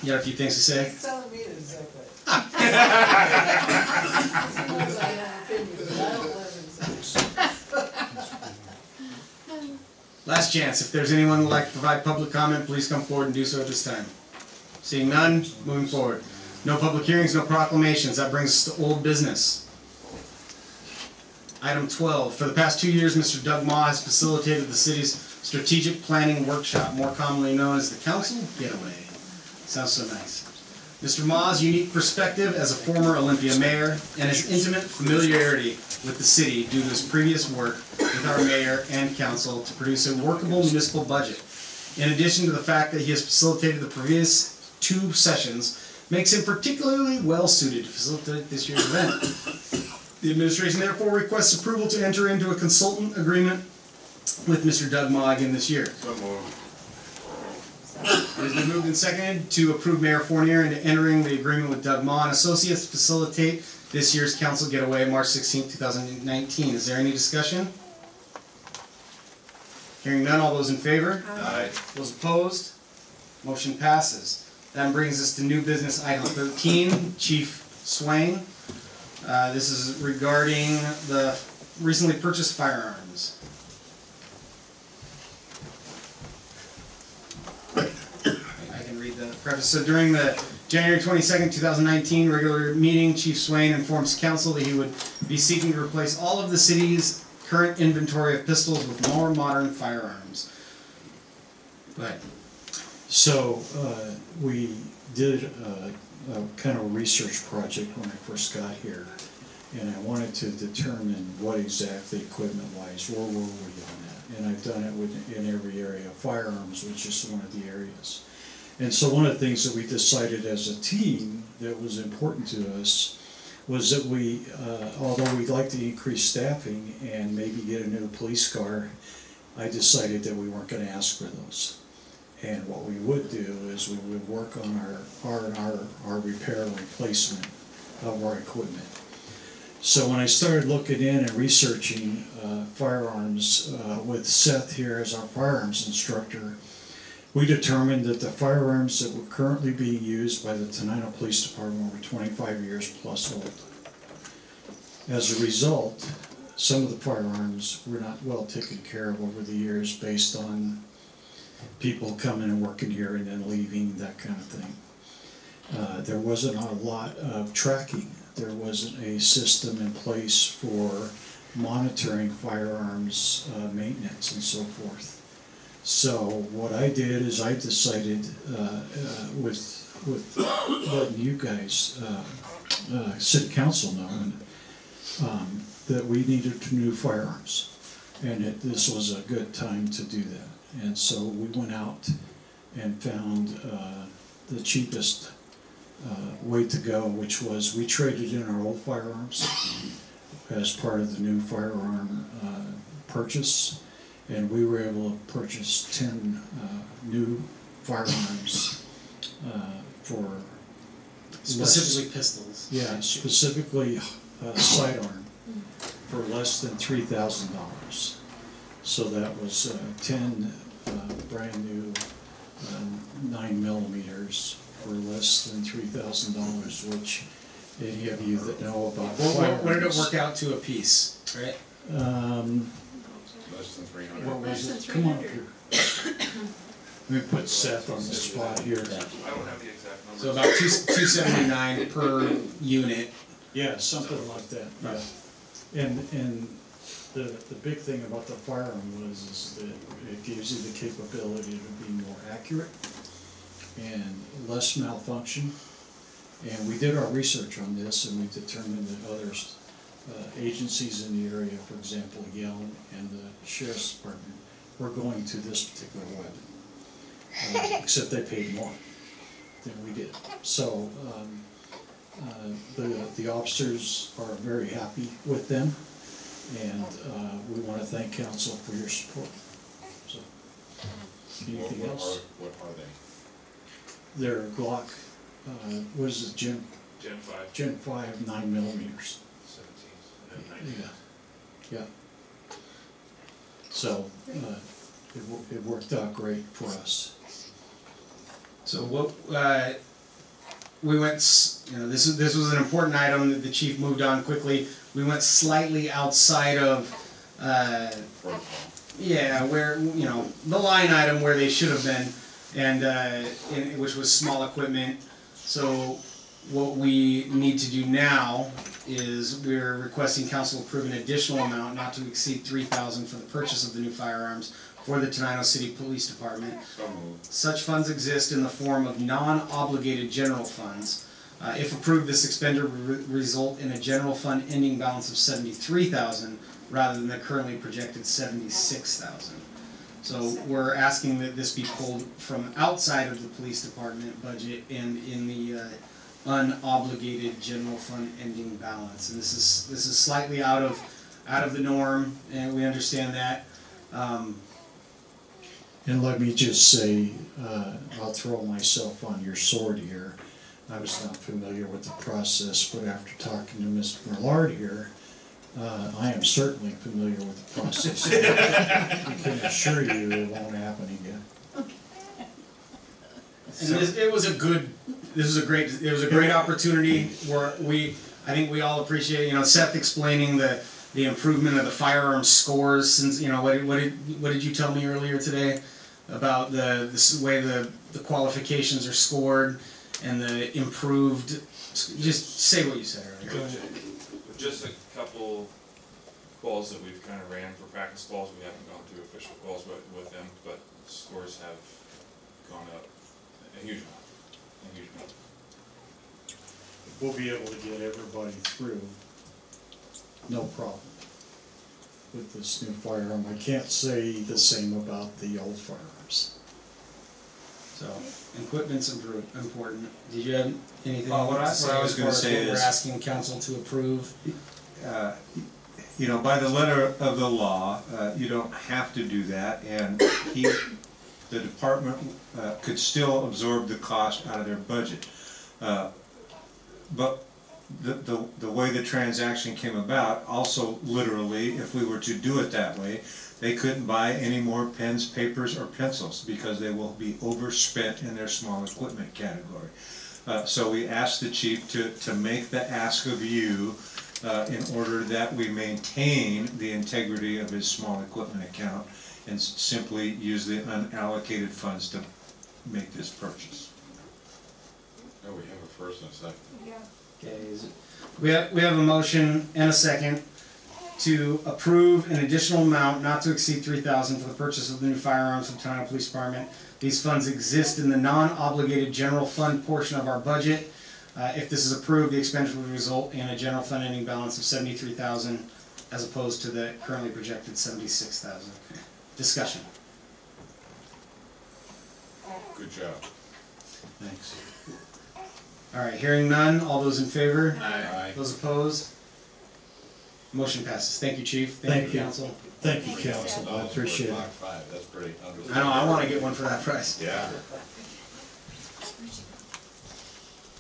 You got a few things to say? He's telling me to zip it. Last chance. If there's anyone who would like to provide public comment, please come forward and do so at this time. Seeing none, moving forward. No public hearings, no proclamations. That brings us to old business. Item 12. For the past 2 years, Mr. Doug Ma has facilitated the city's strategic planning workshop, more commonly known as the Council Getaway. Sounds so nice. Mr. Ma's unique perspective as a former Olympia mayor and his intimate familiarity with the city due to his previous work with our mayor and council to produce a workable municipal budget, in addition to the fact that he has facilitated the previous 2 sessions, makes him particularly well suited to facilitate this year's event. The administration therefore requests approval to enter into a consultant agreement with Mr. Doug Ma again this year. So moved. It has been moved and seconded to approve Mayor Fournier into entering the agreement with Doug Ma and Associates to facilitate this year's council getaway, March 16, 2019. Is there any discussion? Hearing none, all those in favor? Aye. Those opposed? Motion passes. That brings us to new business item 13, Chief Swain. This is regarding the recently purchased firearms. I can read the preface. So during the January 22nd, 2019 regular meeting, Chief Swain informs council that he would be seeking to replace all of the city's current inventory of pistols with more modern firearms. Go ahead. So, we did a kind of a research project when I first got here, and I wanted to determine what exactly equipment-wise, where were we on that? And I've done it in every area. Firearms was just one of the areas. And so one of the things that we decided as a team that was important to us was that we, although we'd like to increase staffing and maybe get a new police car, I decided that we weren't going to ask for those. And what we would do is we would work on our repair and replacement of our equipment. So when I started looking in and researching firearms with Seth here as our firearms instructor, we determined that the firearms that were currently being used by the Tenino Police Department were 25 years plus old. As a result, some of the firearms were not well taken care of over the years based on people coming and working here and then leaving, that kind of thing. There wasn't a lot of tracking. There wasn't a system in place for monitoring firearms maintenance and so forth. So what I did is I decided with letting you guys, City Council know, that we needed new firearms, and this was a good time to do that. And so we went out and found the cheapest way to go, which was we traded in our old firearms as part of the new firearm purchase, and we were able to purchase 10 new firearms for Specifically pistols. Yeah, specifically sidearm for less than $3,000. So that was 10 brand new 9mm for less than $3,000, which any of you that know about firearms. What did it work out to a piece, right? Less than 300. What was Less it? than Come on 300. here. Let me put Seth on the spot here. I don't have the exact number. So about $279 per unit. Yeah, something like that, yeah. And the big thing about the firearm is that it gives you the capability to be more accurate and less malfunction. And we did our research on this, and we determined that others, agencies in the area, for example, Yale and the Sheriff's Department, were going to this particular weapon, except they paid more than we did. So the officers are very happy with them, and we want to thank council for your support. So, anything else? What are they? They're Glock, what is it, Gen 5. Gen 5 9mm. 17s and then 19s. Yeah, yeah. So it worked out great for us. So what we went, this was an important item that the chief moved on quickly. We went slightly outside of, Protocol. yeah, where the line item where they should have been, and which was small equipment. So what we need to do now is we're requesting council approve an additional amount not to exceed $3,000 for the purchase of the new firearms for the Tenino City Police Department. So moved. Such funds exist in the form of non-obligated general funds. If approved, this expenditure would result in a general fund ending balance of $73,000 rather than the currently projected $76,000. So we're asking that this be pulled from outside of the police department budget and in the unobligated general fund ending balance. And this is slightly out of the norm, and we understand that. And let me just say, I'll throw myself on your sword here. I was not familiar with the process, but after talking to Mr. Millard here, I am certainly familiar with the process. I can assure you it won't happen again. And it was a great opportunity where I think we all appreciate, Seth explaining the improvement of the firearms scores since, what did you tell me earlier today about the way the qualifications are scored and the improved, just say what you said earlier. Just a couple calls that we've kind of ran for practice calls. We haven't gone to official calls with them, but scores have gone up a huge amount. We'll be able to get everybody through, no problem, with this new firearm. I can't say the same about the old firearms. So, equipment's important. Did you have anything What I was going to say we're is, asking council to approve? by the letter of the law, you don't have to do that, and the department could still absorb the cost out of their budget. But the way the transaction came about, also literally, if we were to do it that way, they couldn't buy any more pens, papers, or pencils because they will be overspent in their small equipment category. So we asked the chief to make the ask of you in order that we maintain the integrity of his small equipment account and simply use the unallocated funds to make this purchase. Oh, we have a first and a second. Yeah. Okay, we have a motion and a second to approve an additional amount not to exceed $3,000 for the purchase of the new firearms for the Tenino Police Department. These funds exist in the non-obligated general fund portion of our budget. If this is approved, the expenditure would result in a general fund ending balance of $73,000 as opposed to the currently projected $76,000. Discussion. Good job. Thanks. All right, hearing none. All those in favor? Aye. Those opposed? Motion passes. Thank you, Chief. Thank you, Council. Thank you, Council. I appreciate it. Block 5, that's pretty I know, I want to get one for that price. Yeah.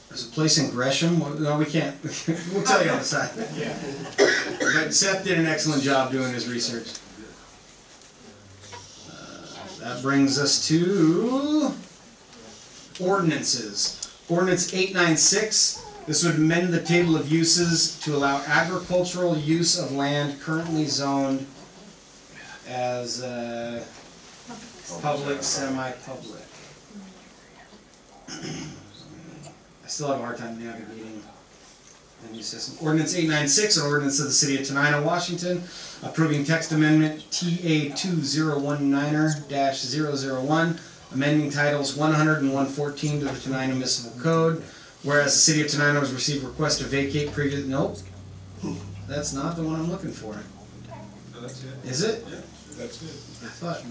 There's a place in Gresham. No, we can't. We'll tell you on the side. Yeah. But Seth did an excellent job doing his research. That brings us to ordinances. Ordinance 896. This would amend the table of uses to allow agricultural use of land currently zoned as public, semi-public. I still have a hard time navigating the new system. Ordinance 896, an ordinance of the City of Tenino, Washington, approving text amendment TA 2019-001, amending titles 100 and 114 to the Tenino Municipal Code. Whereas the City of Tenino has received request to vacate previous. Nope, that's not the one I'm looking for. No, that's it. Is it? Yeah, that's it. I thought.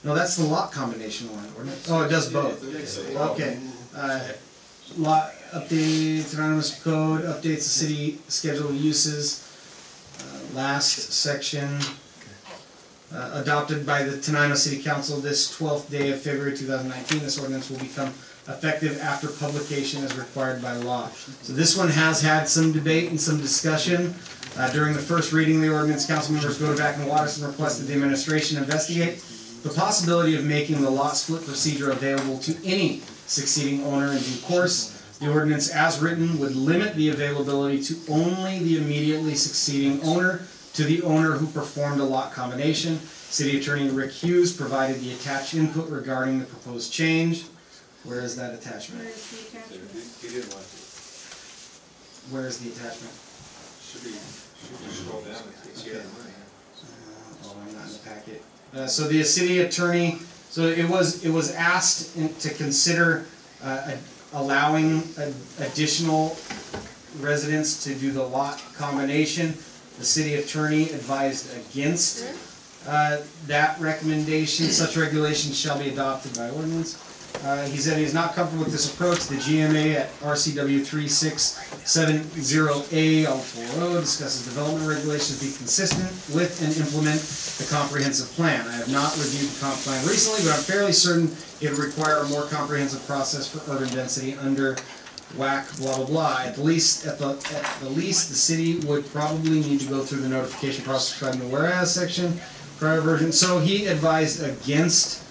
No, that's the lot combination one. Oh, it does both. Okay. Lot updates, anonymous code, updates the city schedule of uses. Last section, adopted by the Tenino City Council this 12th day of February 2019. This ordinance will become effective after publication as required by law. So this one has had some debate and some discussion. During the first reading of the ordinance, council members voted back in Watterson requested the administration investigate the possibility of making the lot split procedure available to any succeeding owner in due course. The ordinance as written would limit the availability to only the immediately succeeding owner to the owner who performed a lot combination. City Attorney Rick Hughes provided the attached input regarding the proposed change. Where is that attachment? Where's the attachment? He didn't want to. Where is the attachment? Should be scroll down and see the money. Oh, I'm not in the packet. So the city attorney, so it was asked to consider allowing additional residents to do the lot combination. The city attorney advised against that recommendation. Such regulations shall be adopted by ordinance. He said he's not comfortable with this approach. The GMA at RCW 3670A L40 discusses development regulations be consistent with and implement the comprehensive plan. I have not reviewed the comp plan recently, but I'm fairly certain it would require a more comprehensive process for urban density under WAC blah blah blah. At the least, the city would probably need to go through the notification process described in the whereas section, prior version. So he advised against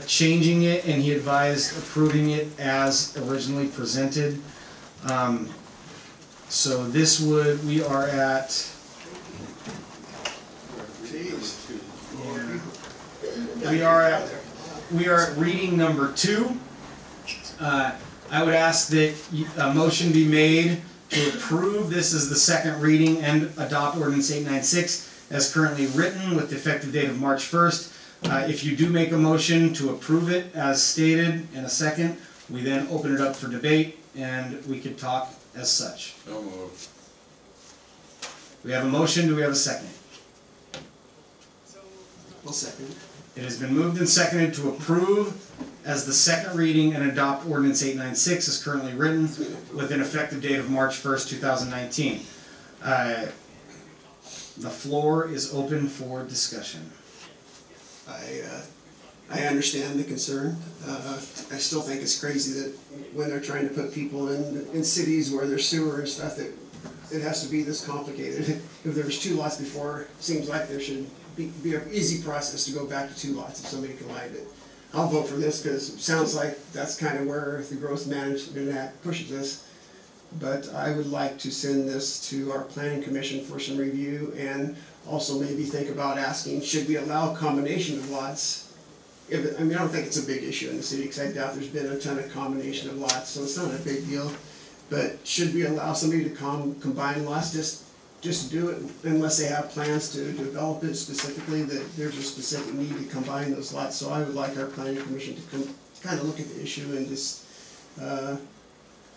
changing it, and he advised approving it as originally presented. So this would, we are at, we are at reading number 2. I would ask that a motion be made to approve this as the second reading and adopt ordinance 896 as currently written with the effective date of March 1st. If you do make a motion to approve it as stated in a second, we then open it up for debate and we could talk as such. So moved. We have a motion, do we have a second? I'll second. It has been moved and seconded to approve as the second reading and adopt ordinance 896 as currently written with an effective date of March 1st, 2019. The floor is open for discussion. I understand the concern. I still think it's crazy that when they're trying to put people in cities where there's sewer and stuff, that it has to be this complicated. If there was 2 lots before, it seems like there should be an easy process to go back to 2 lots if somebody combined it. I'll vote for this because it sounds like that's kind of where the Growth Management Act pushes us. But I would like to send this to our Planning Commission for some review, and also maybe think about asking, should we allow a combination of lots? I mean, I don't think it's a big issue in the city because I doubt there's been a ton of combination of lots, so it's not a big deal. But should we allow somebody to combine lots, just do it unless they have plans to develop it specifically, that there's a specific need to combine those lots? So I would like our Planning Commission to kind of look at the issue and just,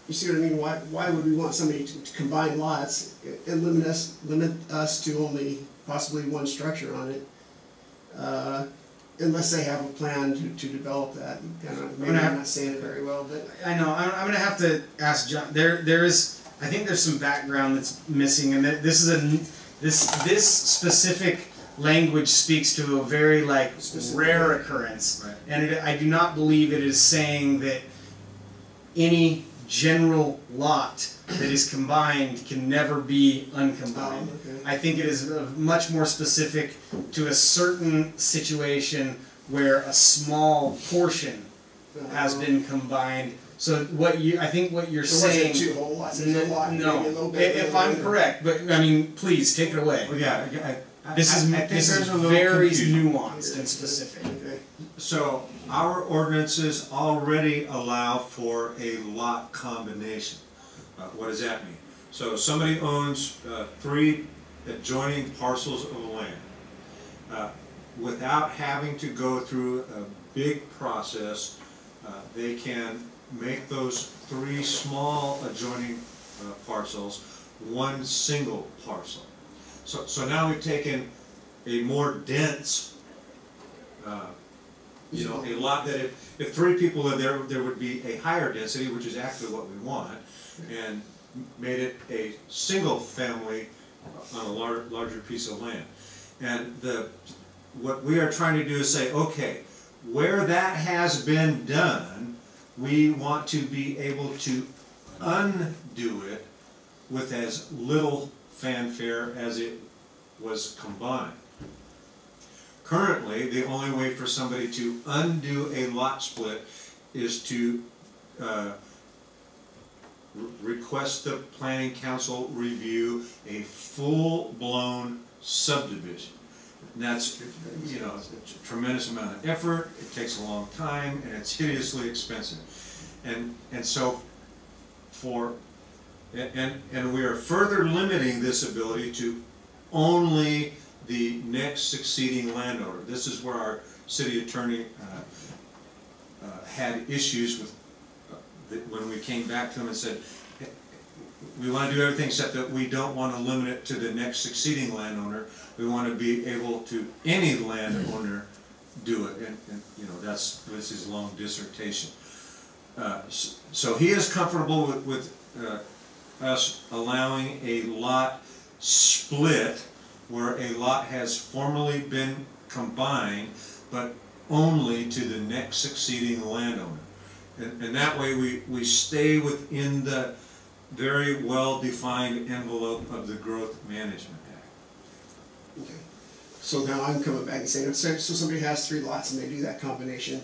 you see what I mean? Why would we want somebody to combine lots and limit us to only possibly 1 structure on it, unless they have a plan to develop that? Maybe I'm not saying it very well, but I know I'm going to have to ask John. I think there's some background that's missing, and this specific language speaks to a very rare occurrence, Right. and I do not believe it is saying that any general lot that is combined can never be uncombined. Oh, okay. I think it is much more specific to a certain situation where a small portion has been combined. So I think what you're saying. So 2 whole lots? There's a lot, maybe a No, little bit, if I'm correct, but I mean, please take it away. Well, yeah, This is very nuanced and specific. Okay. So our ordinances already allow for a lot combination. What does that mean? So somebody owns 3 adjoining parcels of land. Without having to go through a big process, they can make those 3 small adjoining parcels 1 single parcel. So now we've taken a more dense, a lot that if 3 people live there, there would be a higher density, which is actually what we want, and made it a single family on a larger piece of land. And what we are trying to do is say, okay, where that has been done, we want to be able to undo it with as little fanfare as it was combined. Currently, the only way for somebody to undo a lot split is to request the Planning Council review a full-blown subdivision. And that's, it's a tremendous amount of effort, it takes a long time, and it's hideously expensive. And so and we are further limiting this ability to only the next succeeding landowner. This is where our city attorney had issues with when we came back to him and said, we want to do everything except that we don't want to limit it to the next succeeding landowner. We want to be able to, any landowner do it, and you know, that's his long dissertation. So he is comfortable with us allowing a lot split where a lot has formerly been combined, but only to the next succeeding landowner. And that way we stay within the very well-defined envelope of the Growth Management Act. Okay. So now I'm coming back and saying, so somebody has 3 lots and they do that combination,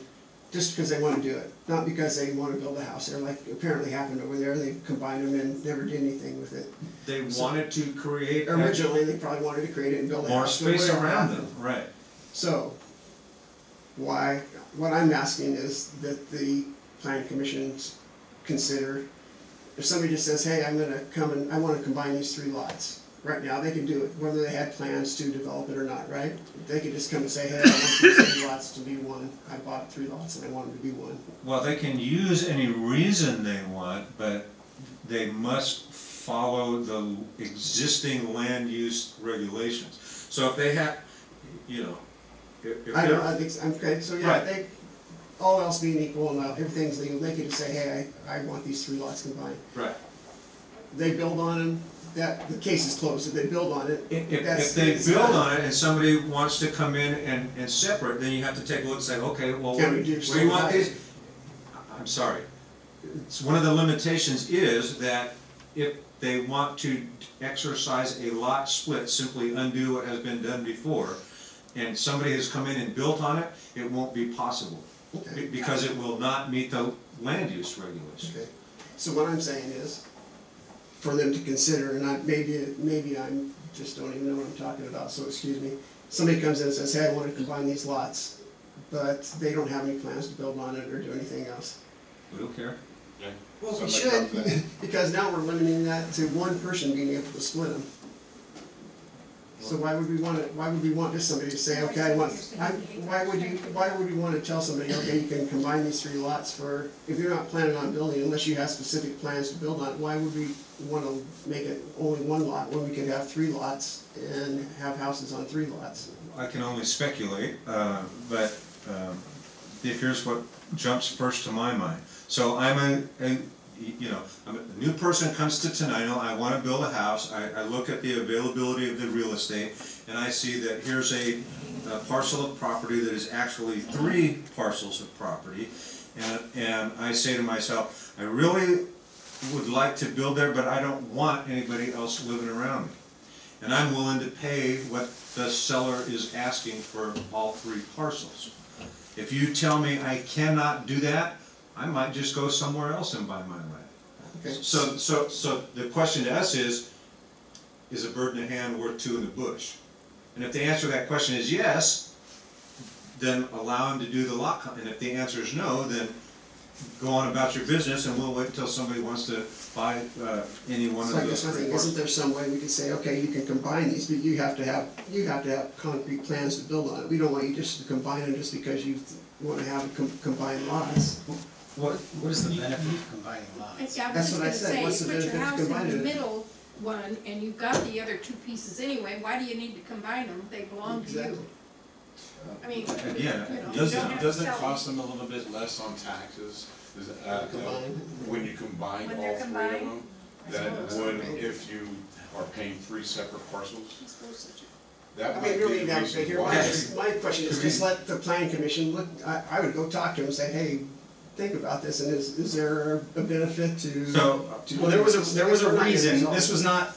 just because they want to do it, not because they want to build a house. They're like apparently happened over there. They combined them and never did anything with it. They wanted to create Originally, they probably wanted to create it and build a more house. space around them, right? So, what I'm asking is that the planning commission consider, if somebody just says, hey, I'm gonna come and I wanna combine these 3 lots. Right now, they can do it, whether they had plans to develop it or not, right? They could just come and say, hey, I want these 3 lots to be one. I bought 3 lots and I want them to be one. Well, they can use any reason they want, but they must follow the existing land use regulations. So if they have, you know, if I don't, I think, okay, so yeah, Right. they, all else being equal and everything's legal, they could just say, hey, I want these 3 lots combined. right. They build on them, that, the case is closed, if they build on it, If they build on it and somebody wants to come in and separate, then you have to take a look and say, okay, well, Can we where do do you want something? these? I'm sorry. It's one of the limitations is that if they want to exercise a lot split, simply undo what has been done before, and somebody has come in and built on it, it won't be possible. Okay. Because it will not meet the land use regulations. Okay, so what I'm saying is, for them to consider, and maybe I'm just don't even know what I'm talking about, so excuse me. Somebody comes in and says, hey, I want to combine these lots, but they don't have any plans to build on it or do anything else. We don't care. Yeah. Well, we Somebody should, comes in. because now we're limiting that to one person being able to split them. So why would we want it, why would we want just somebody to say, okay, why would we want to tell somebody, okay, you can combine these 3 lots for, if you're not planning on building, unless you have specific plans to build on it, why would we want to make it only 1 lot when we could have 3 lots and have houses on 3 lots? I can only speculate, but here's what jumps first to my mind. So I'm a new person comes to Tenino, I want to build a house, I look at the availability of the real estate, and I see that here's a parcel of property that is actually 3 parcels of property, and I say to myself, I really would like to build there, but I don't want anybody else living around me. And I'm willing to pay what the seller is asking for all 3 parcels. If you tell me I cannot do that, I might just go somewhere else and buy my land. Okay. So the question to us is a bird in the hand worth 2 in the bush? And if the answer to that question is yes, then allow him to do the lot, and if the answer is no, then go on about your business and we'll wait until somebody wants to buy any one of So I those guess my 3 thing, isn't parcels. there some way we could say, okay, you can combine these, but you have to have concrete plans to build on it. We don't want you just to combine them just because you want to have combined lots. What is the benefit of combining lots? Yeah, I was That's just what I gonna said. say, What's you the put your benefit of house in combining the it? middle one, and you've got the other 2 pieces anyway, why do you need to combine them? They belong to Exactly. you. I mean, Again, you know, you Doesn't don't have to doesn't sell it them. cost them a little bit less on taxes? Does it, Combined. when you combine When all they're 3 of combined? them? I Than it suppose. would if you are paying 3 separate parcels? I suppose so. That I might mean, be really, the that reason here, why. my question is, just let the planning commission look, I would go talk to them and say, hey, think about this, and is there a benefit to? So- Well, there was a Or not reason, result?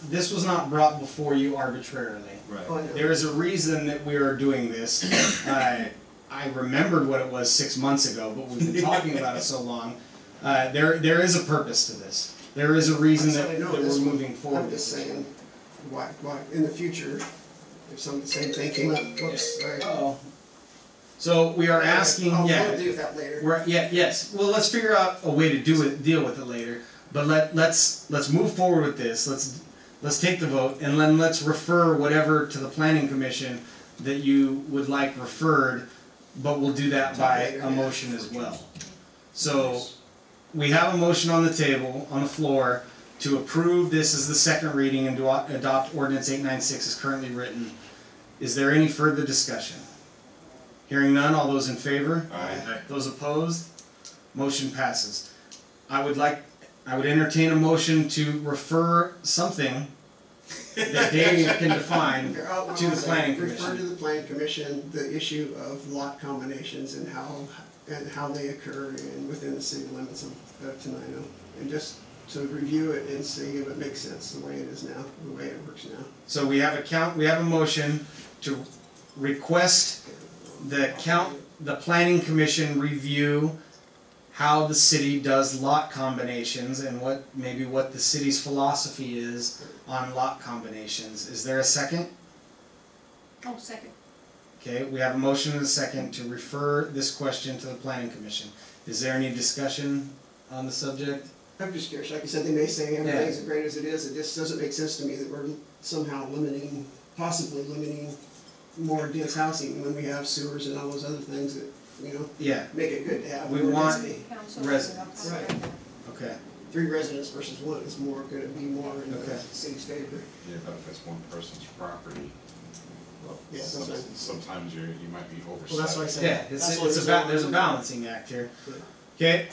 this was not brought before you arbitrarily. Right. Oh, I know. There is a reason that we are doing this. I remembered what it was 6 months ago, but we've been talking about it so long. There is a purpose to this. There is a reason I that said I know we're this one. moving forward. I'm just saying, why, in the future, if the same thing came up, whoops, sorry. Uh-oh. So we are asking, We'll yeah, deal with that later. yes. Well, let's figure out a way to deal with it later. But let's move forward with this. Let's take the vote, and then let's refer whatever to the planning commission that you would like referred. But we'll do that by a motion as well. So we have a motion on the table, on the floor, to approve this as the second reading and to adopt ordinance 896 as currently written. Is there any further discussion? Hearing none, all those in favor? Aye. Those opposed? Motion passes. I would entertain a motion to refer something that Dave can define to the planning Refer to commission. the planning commission the issue of lot combinations and how they occur within the city limits of Tenino. And just to review it and see if it makes sense the way it is now, the way it works now. So we have a motion to request the planning commission review how the city does lot combinations and what the city's philosophy is on lot combinations. Is there a second? Oh, second. Okay, we have a motion and a second to refer this question to the planning commission. Is there any discussion on the subject? I'm just curious, like I said, they may say everything's as great as it is. It just doesn't make sense to me that we're somehow possibly limiting more dense housing when we have sewers and all those other things that, Yeah, make it good to have. we more want density. residents. Right. Okay, 3 residents versus 1 is gonna be more in the Okay. city's favor. Yeah, but if it's one person's property, well, Yeah, that's right. sometimes you might be oversight. Well, that's why I said. yeah, there's a balancing act here. Okay,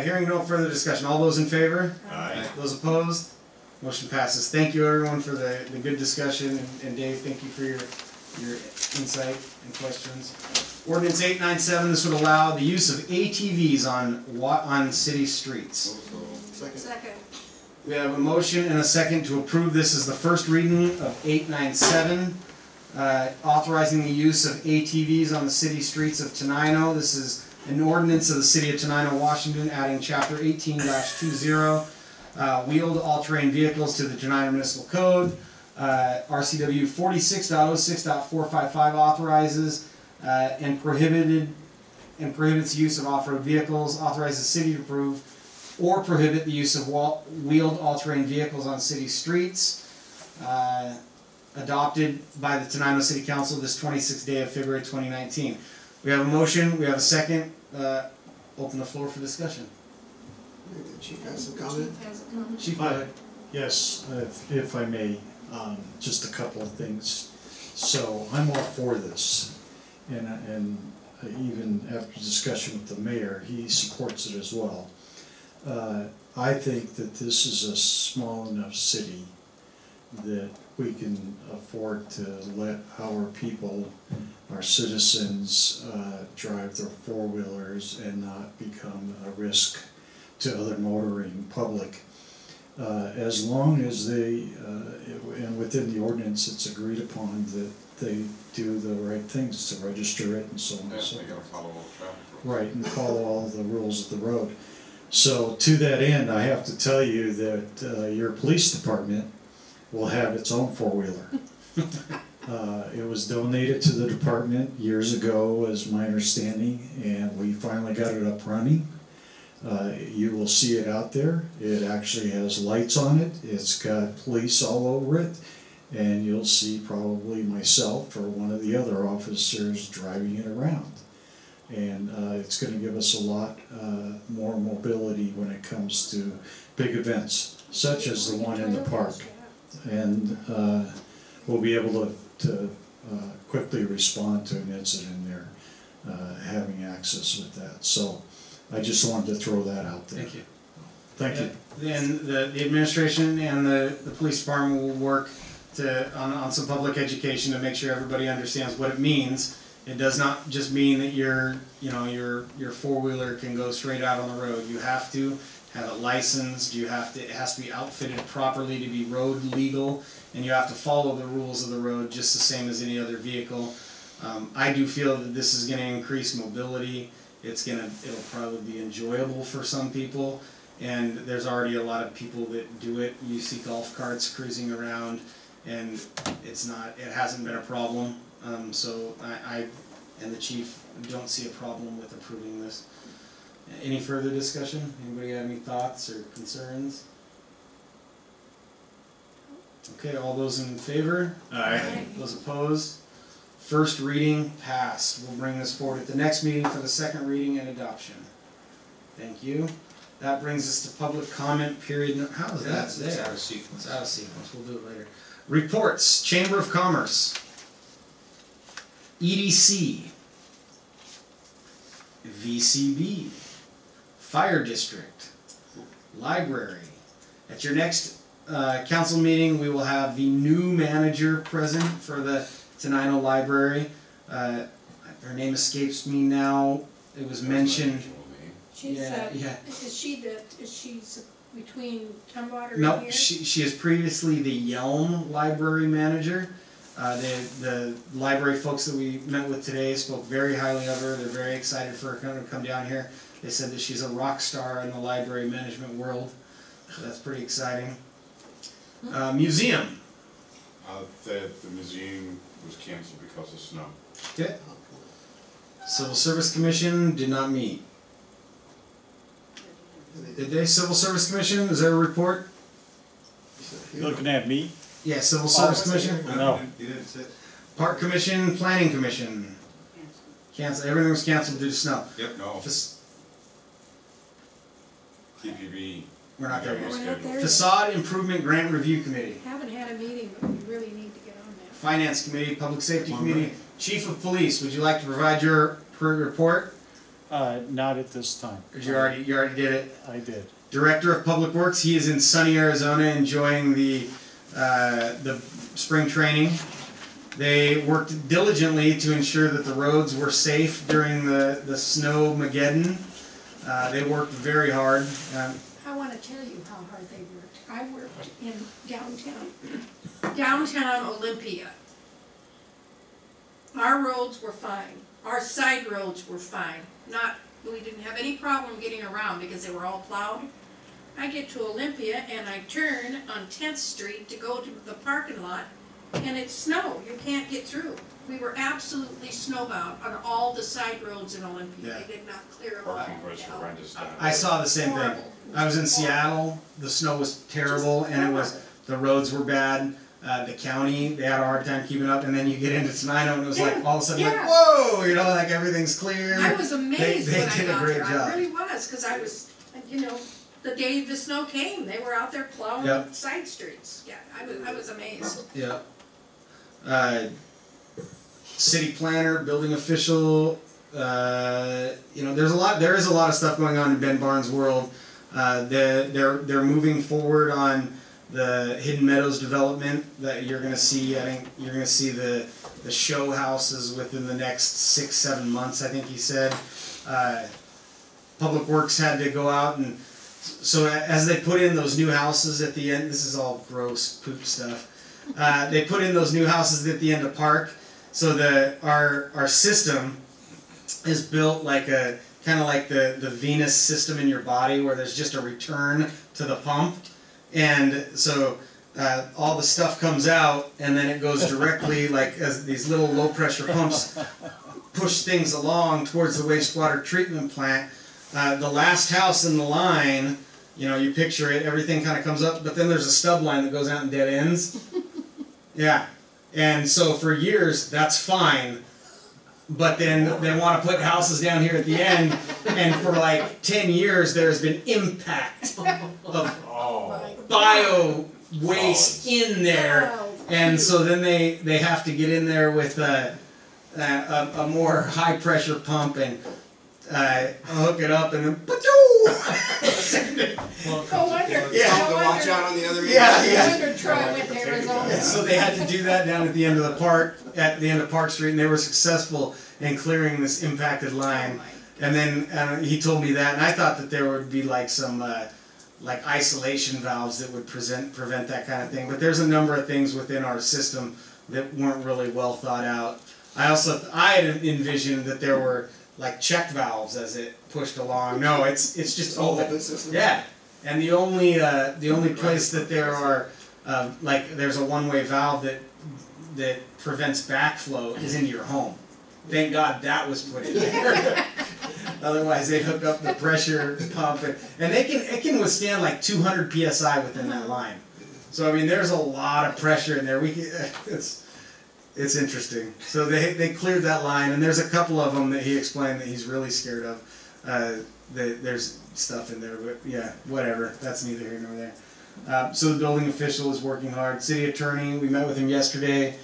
hearing no further discussion, all those in favor? Aye. Those opposed? Motion passes. Thank you everyone for the good discussion, and Dave, thank you for your insight and questions. Ordinance 897, this would allow the use of ATVs on city streets. Second. We have a motion and a second to approve this as the first reading of 897, authorizing the use of ATVs on the city streets of Tenino. This is an ordinance of the City of Tenino, Washington, adding Chapter 18-20, wheeled all-terrain vehicles to the Tenino Municipal Code. RCW 46.06.455 authorizes and prohibits use of off-road vehicles, authorizes the city to approve or prohibit the use of wheeled all-terrain vehicles on city streets, adopted by the Tenino City Council this 26th day of February 2019. We have a motion, we have a second. Open the floor for discussion. Maybe the chief has some comment. Chief has a comment. Chief, go ahead. Yes, if I may, just a couple of things. So I'm all for this, and even after discussion with the mayor, he supports it as well. I think that this is a small enough city that we can afford to let our people, our citizens, drive their four-wheelers and not become a risk to other motoring public. As long as they, and within the ordinance it's agreed upon that they do the right things to register it and so on and so They forth. gotta follow all the traffic rules. Right, and follow all the rules of the road. So to that end, I have to tell you that your police department will have its own four-wheeler. It was donated to the department years ago, as my understanding, and we finally got it up running. You will see it out there. It actually has lights on it. It's got police all over it. And you'll see probably myself or one of the other officers driving it around. And it's going to give us a lot more mobility when it comes to big events, such as the one in the park. And we'll be able to quickly respond to an incident there, having access with that. So I just wanted to throw that out there. Thank you. Thank you. Then the administration and the police department will work on some public education to make sure everybody understands what it means. It does not just mean that your four-wheeler can go straight out on the road. You have to have it licensed. It has to be outfitted properly to be road legal, and you have to follow the rules of the road just the same as any other vehicle. I do feel that this is going to increase mobility. It'll probably be enjoyable for some people, and there's already a lot of people that do it. You see golf carts cruising around, and it hasn't been a problem. So I and the chief don't see a problem with approving this. Any further discussion? Anybody have any thoughts or concerns? Okay, all those in favor? Aye. Those opposed? First reading passed. We'll bring this forward at the next meeting for the second reading and adoption. Thank you. That brings us to public comment period. How is that there? It's out of sequence. It's out of sequence. We'll do it later. Reports. Chamber of Commerce. EDC. VCB, Fire District, Library. At your next council meeting, we will have the new manager present for the Tenino Library. Her name escapes me now. It was mentioned. She's, Yeah. is she's between Tumwater and No, here? she is previously the Yelm Library Manager. The library folks that we met with today spoke very highly of her. They're very excited for her to come down here. They said that she's a rock star in the library management world. So that's pretty exciting. Museum. The museum was canceled because of snow. Okay. Civil Service Commission did not meet. Did they? Civil Service Commission, is there a report? You looking at me? Yeah, Civil Service Commission. No. Park Commission, Planning Commission. Cancel. Everything was canceled due to snow. Yep, no. Fac- TPB. We're not there We're yet. not there yet. Facade Improvement Grant Review Committee. Haven't had a meeting, but we really need to get on that. Finance Committee, Public Safety Committee. Chief of Police, would you like to provide your report? Not at this time. Or you already did it? I did. Director of Public Works, he is in sunny Arizona enjoying the spring training. They worked diligently to ensure that the roads were safe during the Snowmageddon. They worked very hard. I want to tell you how hard they worked. I worked in downtown Olympia. Our roads were fine. Our side roads were fine. We didn't have any problem getting around because they were all plowed. I get to Olympia and I turn on 10th Street to go to the parking lot and it's snow. You can't get through. We were absolutely snowbound on all the side roads in Olympia. Yeah. They did not clear them all. Parking was horrendous down I saw the same thing. Horrible. I was in Seattle, the snow was terrible, and the roads were bad. The county, they had a hard time keeping up, and then you get into Tenino and it was like all of a sudden like, whoa, like everything's clear. I was amazed They when I did a got great there. job. I really was, because I was, the day the snow came, they were out there plowing Yep. side streets. Yeah, I was amazed. Yeah. City planner, building official, there is a lot of stuff going on in Ben Barnes' world. They're moving forward on the Hidden Meadows development that you're gonna see. I think you're gonna see the show houses within the next 6-7 months, I think he said. Public Works had to go out and so as they put in those new houses at the end, this is all gross poop stuff. They put in those new houses at the end of Park. So our system is built like a kind of like the Venus system in your body, where there's just a return to the pump, and so all the stuff comes out, and then it goes directly like as these little low pressure pumps push things along towards the wastewater treatment plant. The last house in the line, you picture it, everything kind of comes up, but then there's a stub line that goes out and dead ends. Yeah. And so for years, that's fine. But then they want to put houses down here at the end, and for like 10 years, there's been impact of bio waste in there. And so then they have to get in there with a more high pressure pump and hook it up and then No wonder. Yeah. No Watch wonder. out on the other end. Yeah. No wonder Troy went to Arizona. So they had to do that down at the end of the park, at the end of Park Street, and they were successful in clearing this impacted line. And then he told me that, and I thought that there would be like some like isolation valves that would prevent that kind of thing. But there's a number of things within our system that weren't really well thought out. I had envisioned that there were like check valves as it pushed along. No, it's just all open. open system. Yeah, and the only place that there are like there's a one-way valve that prevents backflow is into your home. Thank God that was put in there. Otherwise, they hook up the pressure pump, and it can withstand like 200 psi within that line. So I mean, there's a lot of pressure in there. It's interesting. So they cleared that line, and there's a couple of them that he explained that he's really scared of. There's stuff in there, but yeah, whatever. That's neither here nor there. So the building official is working hard. City attorney, we met with him yesterday.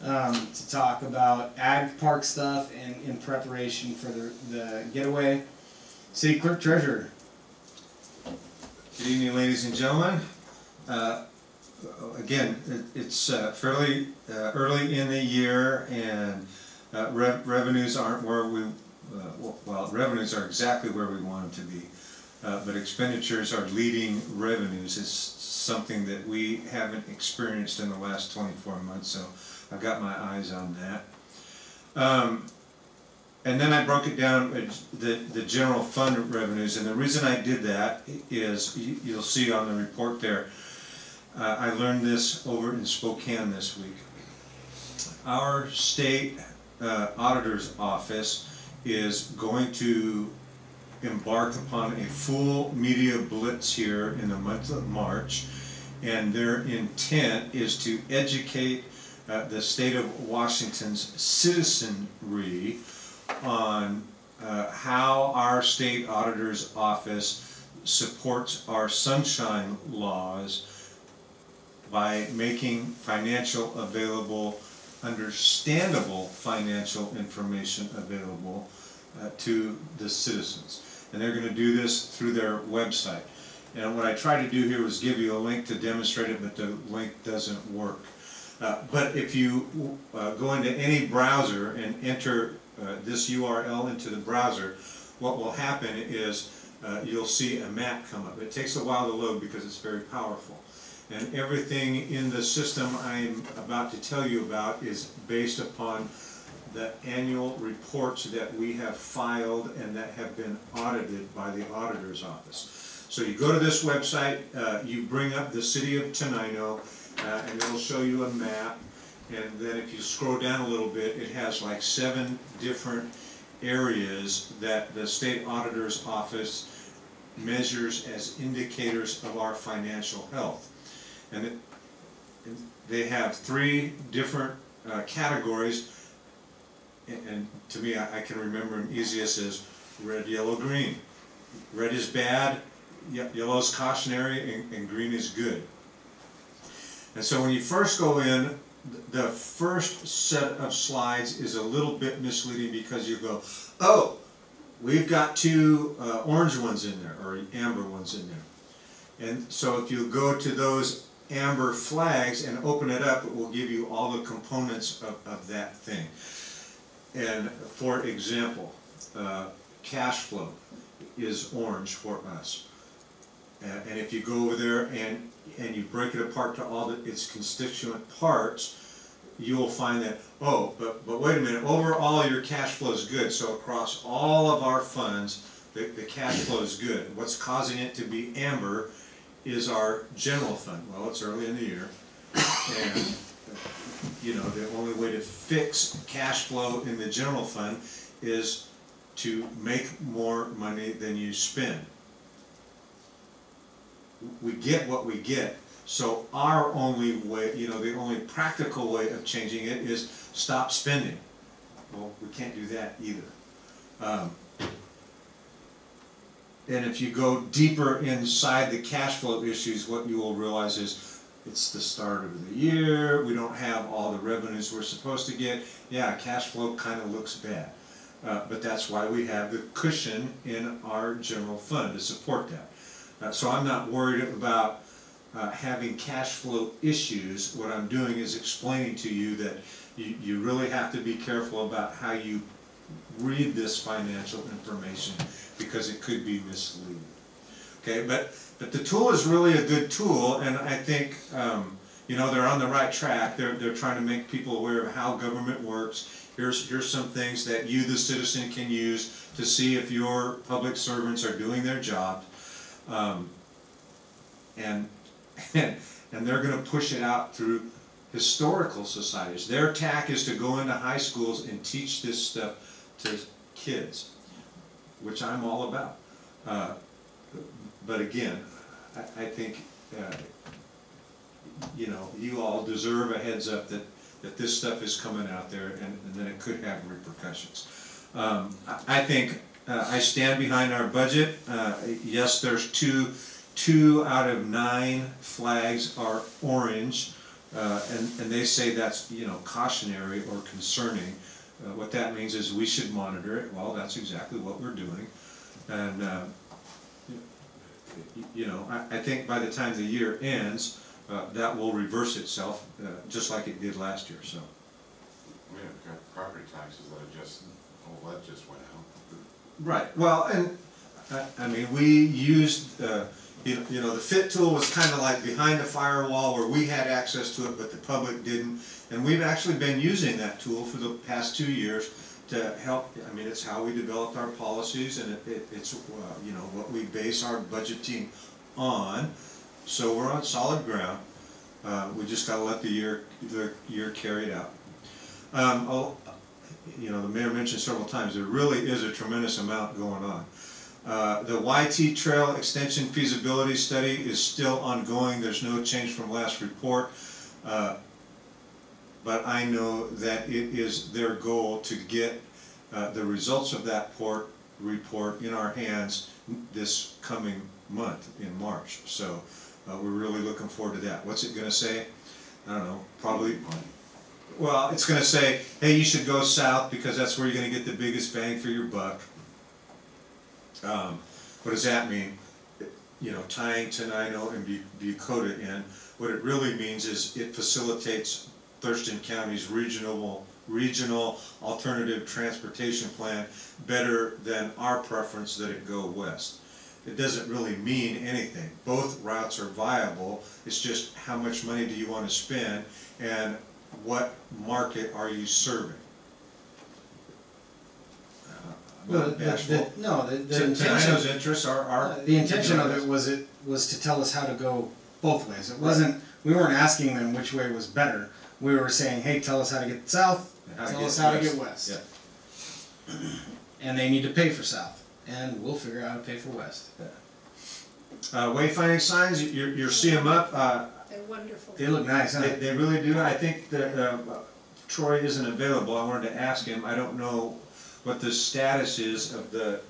to talk about ag park stuff and in preparation for the getaway. City Clerk Treasurer. Good evening, ladies and gentlemen. Again, it's fairly early in the year, and revenues aren't where we, well, revenues are exactly where we want them to be, but expenditures are leading revenues. Is something that we haven't experienced in the last 24 months, so I've got my eyes on that. And then I broke it down, the general fund revenues, and the reason I did that is, you'll see on the report there, I learned this over in Spokane this week. Our state auditor's office is going to embark upon a full media blitz here in the month of March, and their intent is to educate the state of Washington's citizenry on how our state auditor's office supports our sunshine laws by making financial available, understandable financial information available to the citizens. And they're going to do this through their website. And what I tried to do here was give you a link to demonstrate it, but the link doesn't work. But if you go into any browser and enter this URL into the browser, what will happen is you'll see a map come up. It takes a while to load because it's very powerful. And everything in the system I'm about to tell you about is based upon the annual reports that we have filed and that have been audited by the auditor's office. So you go to this website, you bring up the city of Tenino, and it'll show you a map. And then if you scroll down a little bit, it has like 7 different areas that the state auditor's office measures as indicators of our financial health. And they have 3 different categories, and to me, I can remember them easiest as red, yellow, green. Red is bad, yellow is cautionary, and green is good. And so when you first go in, the first set of slides is a little bit misleading because you go, oh, we've got 2 orange ones in there, or amber ones in there. And so if you go to those amber flags and open it up, it will give you all the components of that thing. And for example, cash flow is orange for us. And if you go over there and you break it apart to all its constituent parts, you will find that, oh, but wait a minute, overall your cash flow is good. So across all of our funds, the cash flow is good. What's causing it to be amber is our general fund. Well, it's early in the year, and you know, the only way to fix cash flow in the general fund is to make more money than you spend. We get what we get, so our only way, you know, the only practical way of changing it is stop spending. Well, we can't do that either. And if you go deeper inside the cash flow issues, what you will realize is it's the start of the year, we don't have all the revenues we're supposed to get. Yeah, cash flow kind of looks bad. But that's why we have the cushion in our general fund to support that. So I'm not worried about having cash flow issues. What I'm doing is explaining to you that you really have to be careful about how you read this financial information because it could be misleading. Okay, but the tool is really a good tool, and I think you know, they're on the right track. They're trying to make people aware of how government works. Here's some things that you, the citizen, can use to see if your public servants are doing their job. And they're going to push it out through historical societies. Their tack is to go into high schools and teach this stuff to kids, which I'm all about. But again, I think you know, you all deserve a heads up that this stuff is coming out there, and then it could have repercussions. I think I stand behind our budget. Yes, there's two out of 9 flags are orange. and they say that's, you know, cautionary or concerning. What that means is we should monitor it. Well, that's exactly what we're doing. And, you know, I think by the time the year ends, that will reverse itself, just like it did last year, so. We have got property taxes that are just, oh, that just went out. Right, well, and, I mean, we used, you know, the FIT tool was kind of like behind the firewall where we had access to it, but the public didn't. And we've actually been using that tool for the past 2 years to help. I mean, it's how we developed our policies, and it's you know, what we base our budgeting on. So we're on solid ground. We just got to let the year carry it out. You know, the mayor mentioned several times there really is a tremendous amount going on. The YT Trail Extension Feasibility Study is still ongoing. There's no change from last report. But I know that it is their goal to get the results of that report in our hands this coming month in March. So we're really looking forward to that. What's it going to say? I don't know, probably, well, it's going to say, hey, you should go south because that's where you're going to get the biggest bang for your buck. What does that mean? You know, tying Tenino and Bucota in, what it really means is it facilitates Thurston County's regional alternative transportation plan better than our preference that it go west. It doesn't really mean anything. Both routes are viable. It's just how much money do you want to spend and what market are you serving? Well, the Tenino's interests are the intention of it was to tell us how to go both ways. It wasn't, we weren't asking them which way was better. We were saying, hey, tell us how to get south, tell us how to get west. Yeah. And they need to pay for south, and we'll figure out how to pay for west. Wayfinding signs, you'll see them up. They're wonderful. They look nice, huh? They really do. I think that Troy isn't available. I wanted to ask him. I don't know what the status is of the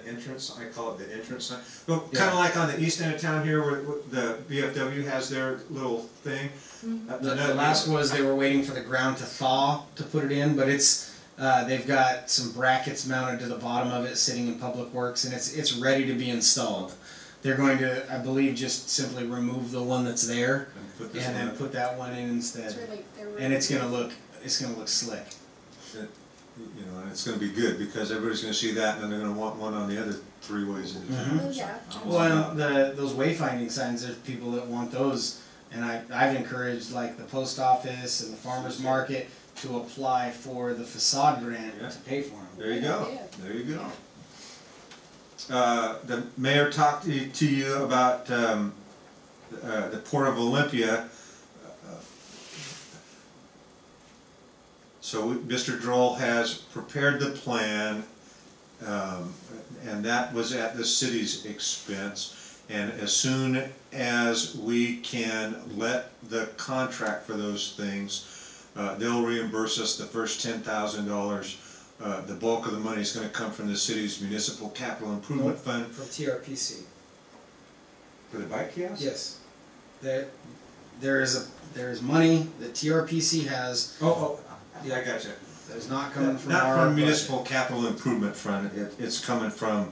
entrance. I call it the entrance sign. Well, kind of like on the east end of town here, where the VFW has their little thing. The last was they were waiting for the ground to thaw to put it in, but it's they've got some brackets mounted to the bottom of it, sitting in Public Works, and it's ready to be installed. They're going to, I believe, just simply remove the one that's there and then put that one in instead. And it's gonna look slick. You know, and it's going to be good because everybody's going to see that, and then they're going to want one on the other 3 ways into town. Oh, yeah. Well, and those wayfinding signs, there's people that want those, and I've encouraged like the post office and the farmers market to apply for the facade grant to pay for them. There you go. There you go. The mayor talked to you about the Port of Olympia. So Mr. Droll has prepared the plan, and that was at the city's expense. And as soon as we can let the contract for those things, they'll reimburse us the first $10,000. The bulk of the money is going to come from the city's municipal capital improvement fund. From TRPC. For the bike kiosk? Yes. There is money that TRPC has. Yeah, I got you. It's not coming from not our from municipal capital improvement fund. It's coming from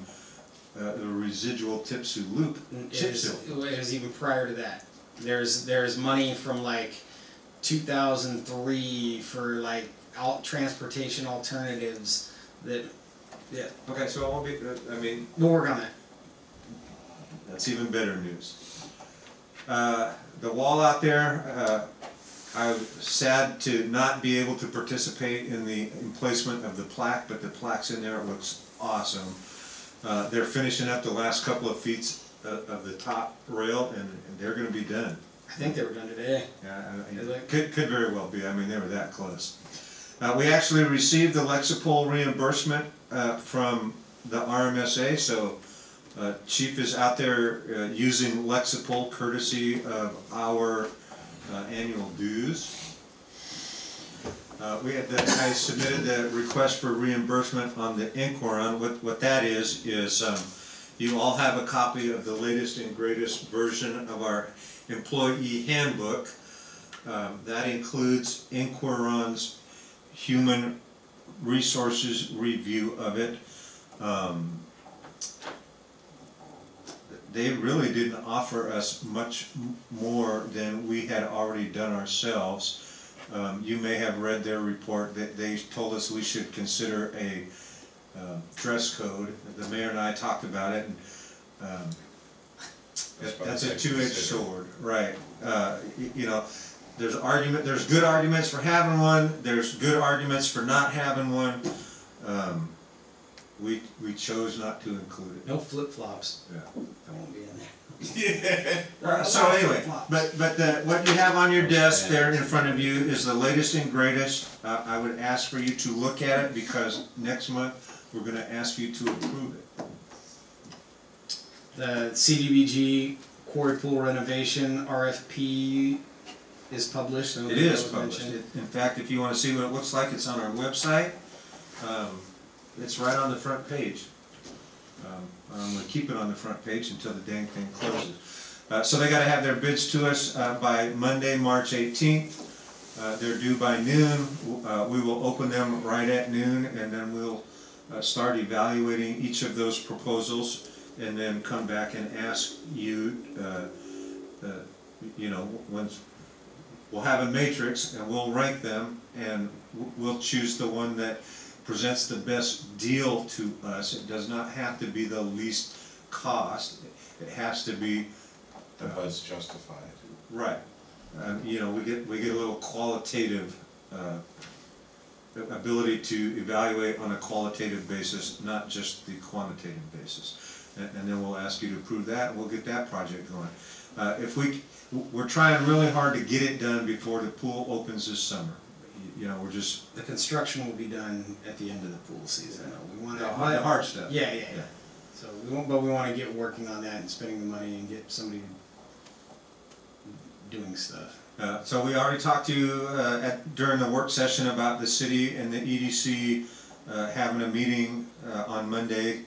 the residual Tipsy Loop chip seal. It was even prior to that. There's money from like 2003 for like transportation alternatives that. Yeah. Okay, so it won't be. I mean, we'll work on that. That's even better news. The wall out there. I'm sad to not be able to participate in the emplacement of the plaque, but the plaque's in there. It looks awesome. They're finishing up the last couple of feet of the top rail, and they're going to be done. I think they were done today. Yeah, could very well be. I mean, they were that close. We actually received the Lexipol reimbursement from the RMSA, so Chief is out there using Lexipol courtesy of our annual dues. I submitted the request for reimbursement on the Inquiron. What that is you all have a copy of the latest and greatest version of our employee handbook. That includes Inquiron's human resources review of it. They really didn't offer us much more than we had already done ourselves. You may have read their report that they told us we should consider a dress code. The mayor and I talked about it, and that's a two-edged sword, right? You know, there's good arguments for having one. There's good arguments for not having one. We chose not to include it. No flip-flops. Yeah. That won't be in there. Yeah. So anyway, but what you have on your desk there in front of you is the latest and greatest. I would ask for you to look at it, because next month we're going to ask you to approve it. The CDBG quarry pool renovation RFP is published. It is published. In fact, if you want to see what it looks like, it's on our website. It's right on the front page. I'm going to keep it on the front page until the dang thing closes. So they got to have their bids to us by Monday, March 18th. They're due by noon. We will open them right at noon, and then we'll start evaluating each of those proposals, and then come back and ask you, you know, once we'll have a matrix and we'll rank them, and we'll choose the one that presents the best deal to us. It does not have to be the least cost. It has to be That's justified. right. You know, we get a little qualitative ability to evaluate on a qualitative basis, not just the quantitative basis. And then we'll ask you to approve that, and we'll get that project going. We're trying really hard to get it done before the pool opens this summer. You know, the construction will be done at the end of the pool season. We want the hard stuff. Yeah. So we want to get working on that and spending the money and get somebody doing stuff. So we already talked to you during the work session about the city and the EDC having a meeting on Monday.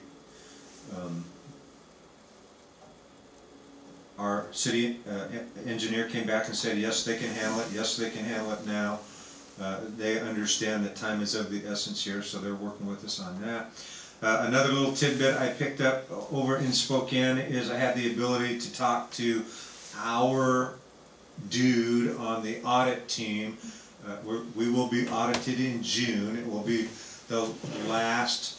Our city engineer came back and said yes, they can handle it. Yes, they can handle it now. They understand that time is of the essence here, so they're working with us on that. Another little tidbit I picked up over in Spokane is I had the ability to talk to our dude on the audit team. We will be audited in June. It will be the last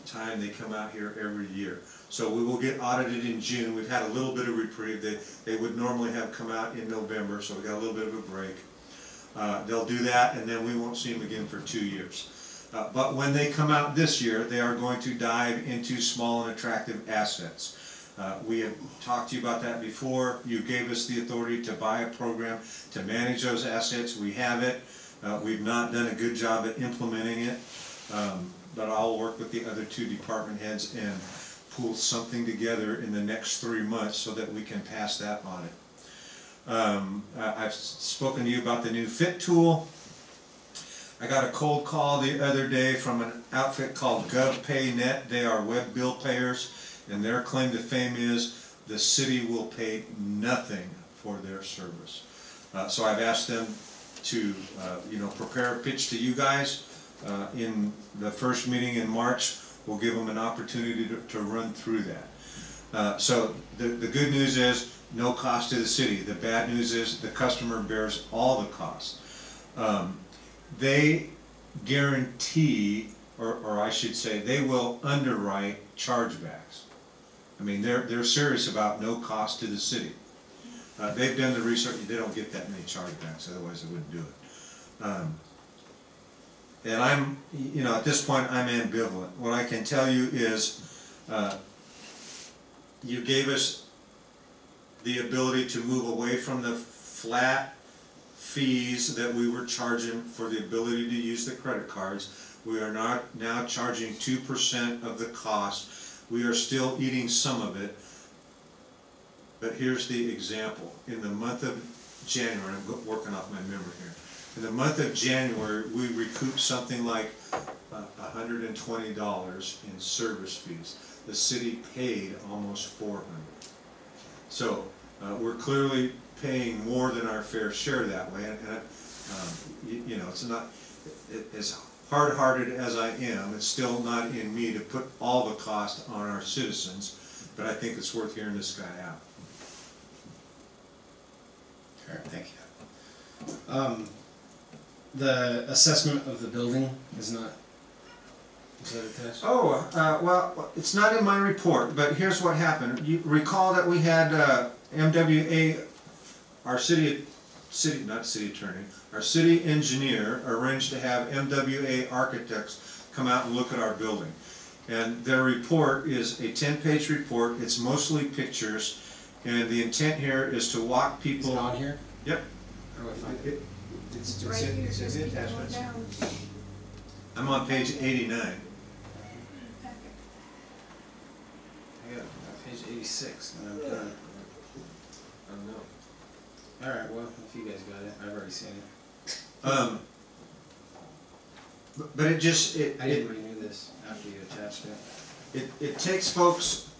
time they come out here every year. So we will get audited in June. We've had a little bit of reprieve. They would normally have come out in November, so we got a little bit of a break. They'll do that, and then we won't see them again for 2 years. But when they come out this year, they are going to dive into small and attractive assets. We have talked to you about that before. You gave us the authority to buy a program to manage those assets. We have it. We've not done a good job at implementing it, but I'll work with the other two department heads and pull something together in the next 3 months so that we can pass that audit. I've spoken to you about the new FIT tool. I got a cold call the other day from an outfit called GovPayNet. They are web bill payers, and their claim to fame is the city will pay nothing for their service. So I've asked them to prepare a pitch to you guys. In the first meeting in March, we'll give them an opportunity to run through that. So the good news is no cost to the city. The bad news is the customer bears all the costs. They guarantee, or I should say, they will underwrite chargebacks. I mean, they're serious about no cost to the city. They've done the research. They don't get that many chargebacks, otherwise they wouldn't do it. And I'm, at this point, I'm ambivalent. What I can tell you is, you gave us the ability to move away from the flat fees that we were charging for the ability to use the credit cards. We are not now charging 2% of the cost. We are still eating some of it. But here's the example. In the month of January, I'm working off my memory here. In the month of January, we recouped something like $120 in service fees. The city paid almost $400. So We're clearly paying more than our fair share that way, and you know, it's not, as hard-hearted as I am, it's still not in me to put all the cost on our citizens, but I think it's worth hearing this guy out. All right, thank you. The assessment of the building is not, is that attached? Oh, well, it's not in my report, but here's what happened. You recall that we had MWA, our not city attorney, our city engineer arranged to have MWA architects come out and look at our building. And their report is a 10-page report. It's mostly pictures, and the intent here is to walk people. Is it on here? Yep. How do I find it? It's right here, it's just in keep the going attachments. down. I'm on page 89. I got page 86, and I'm done. Oh no. All right, well, if you guys got it, I've already seen it. But it just I didn't renew this after you attached it. it takes folks.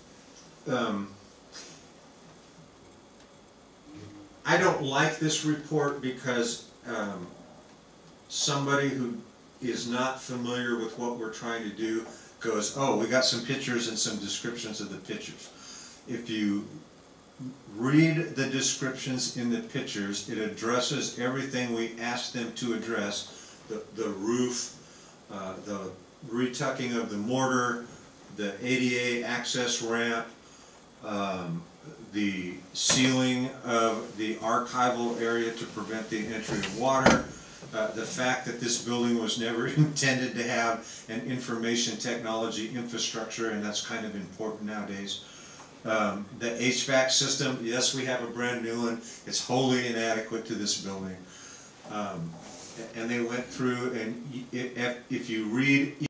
I don't like this report because somebody who is not familiar with what we're trying to do goes, oh, we got some pictures and some descriptions of the pictures. If you read the descriptions in the pictures, it addresses everything we asked them to address. The roof, the retucking of the mortar, the ADA access ramp, the sealing of the archival area to prevent the entry of water, the fact that this building was never intended to have an information technology infrastructure, and that's kind of important nowadays. The HVAC system, yes, we have a brand new one. It's wholly inadequate to this building. And they went through, and if you read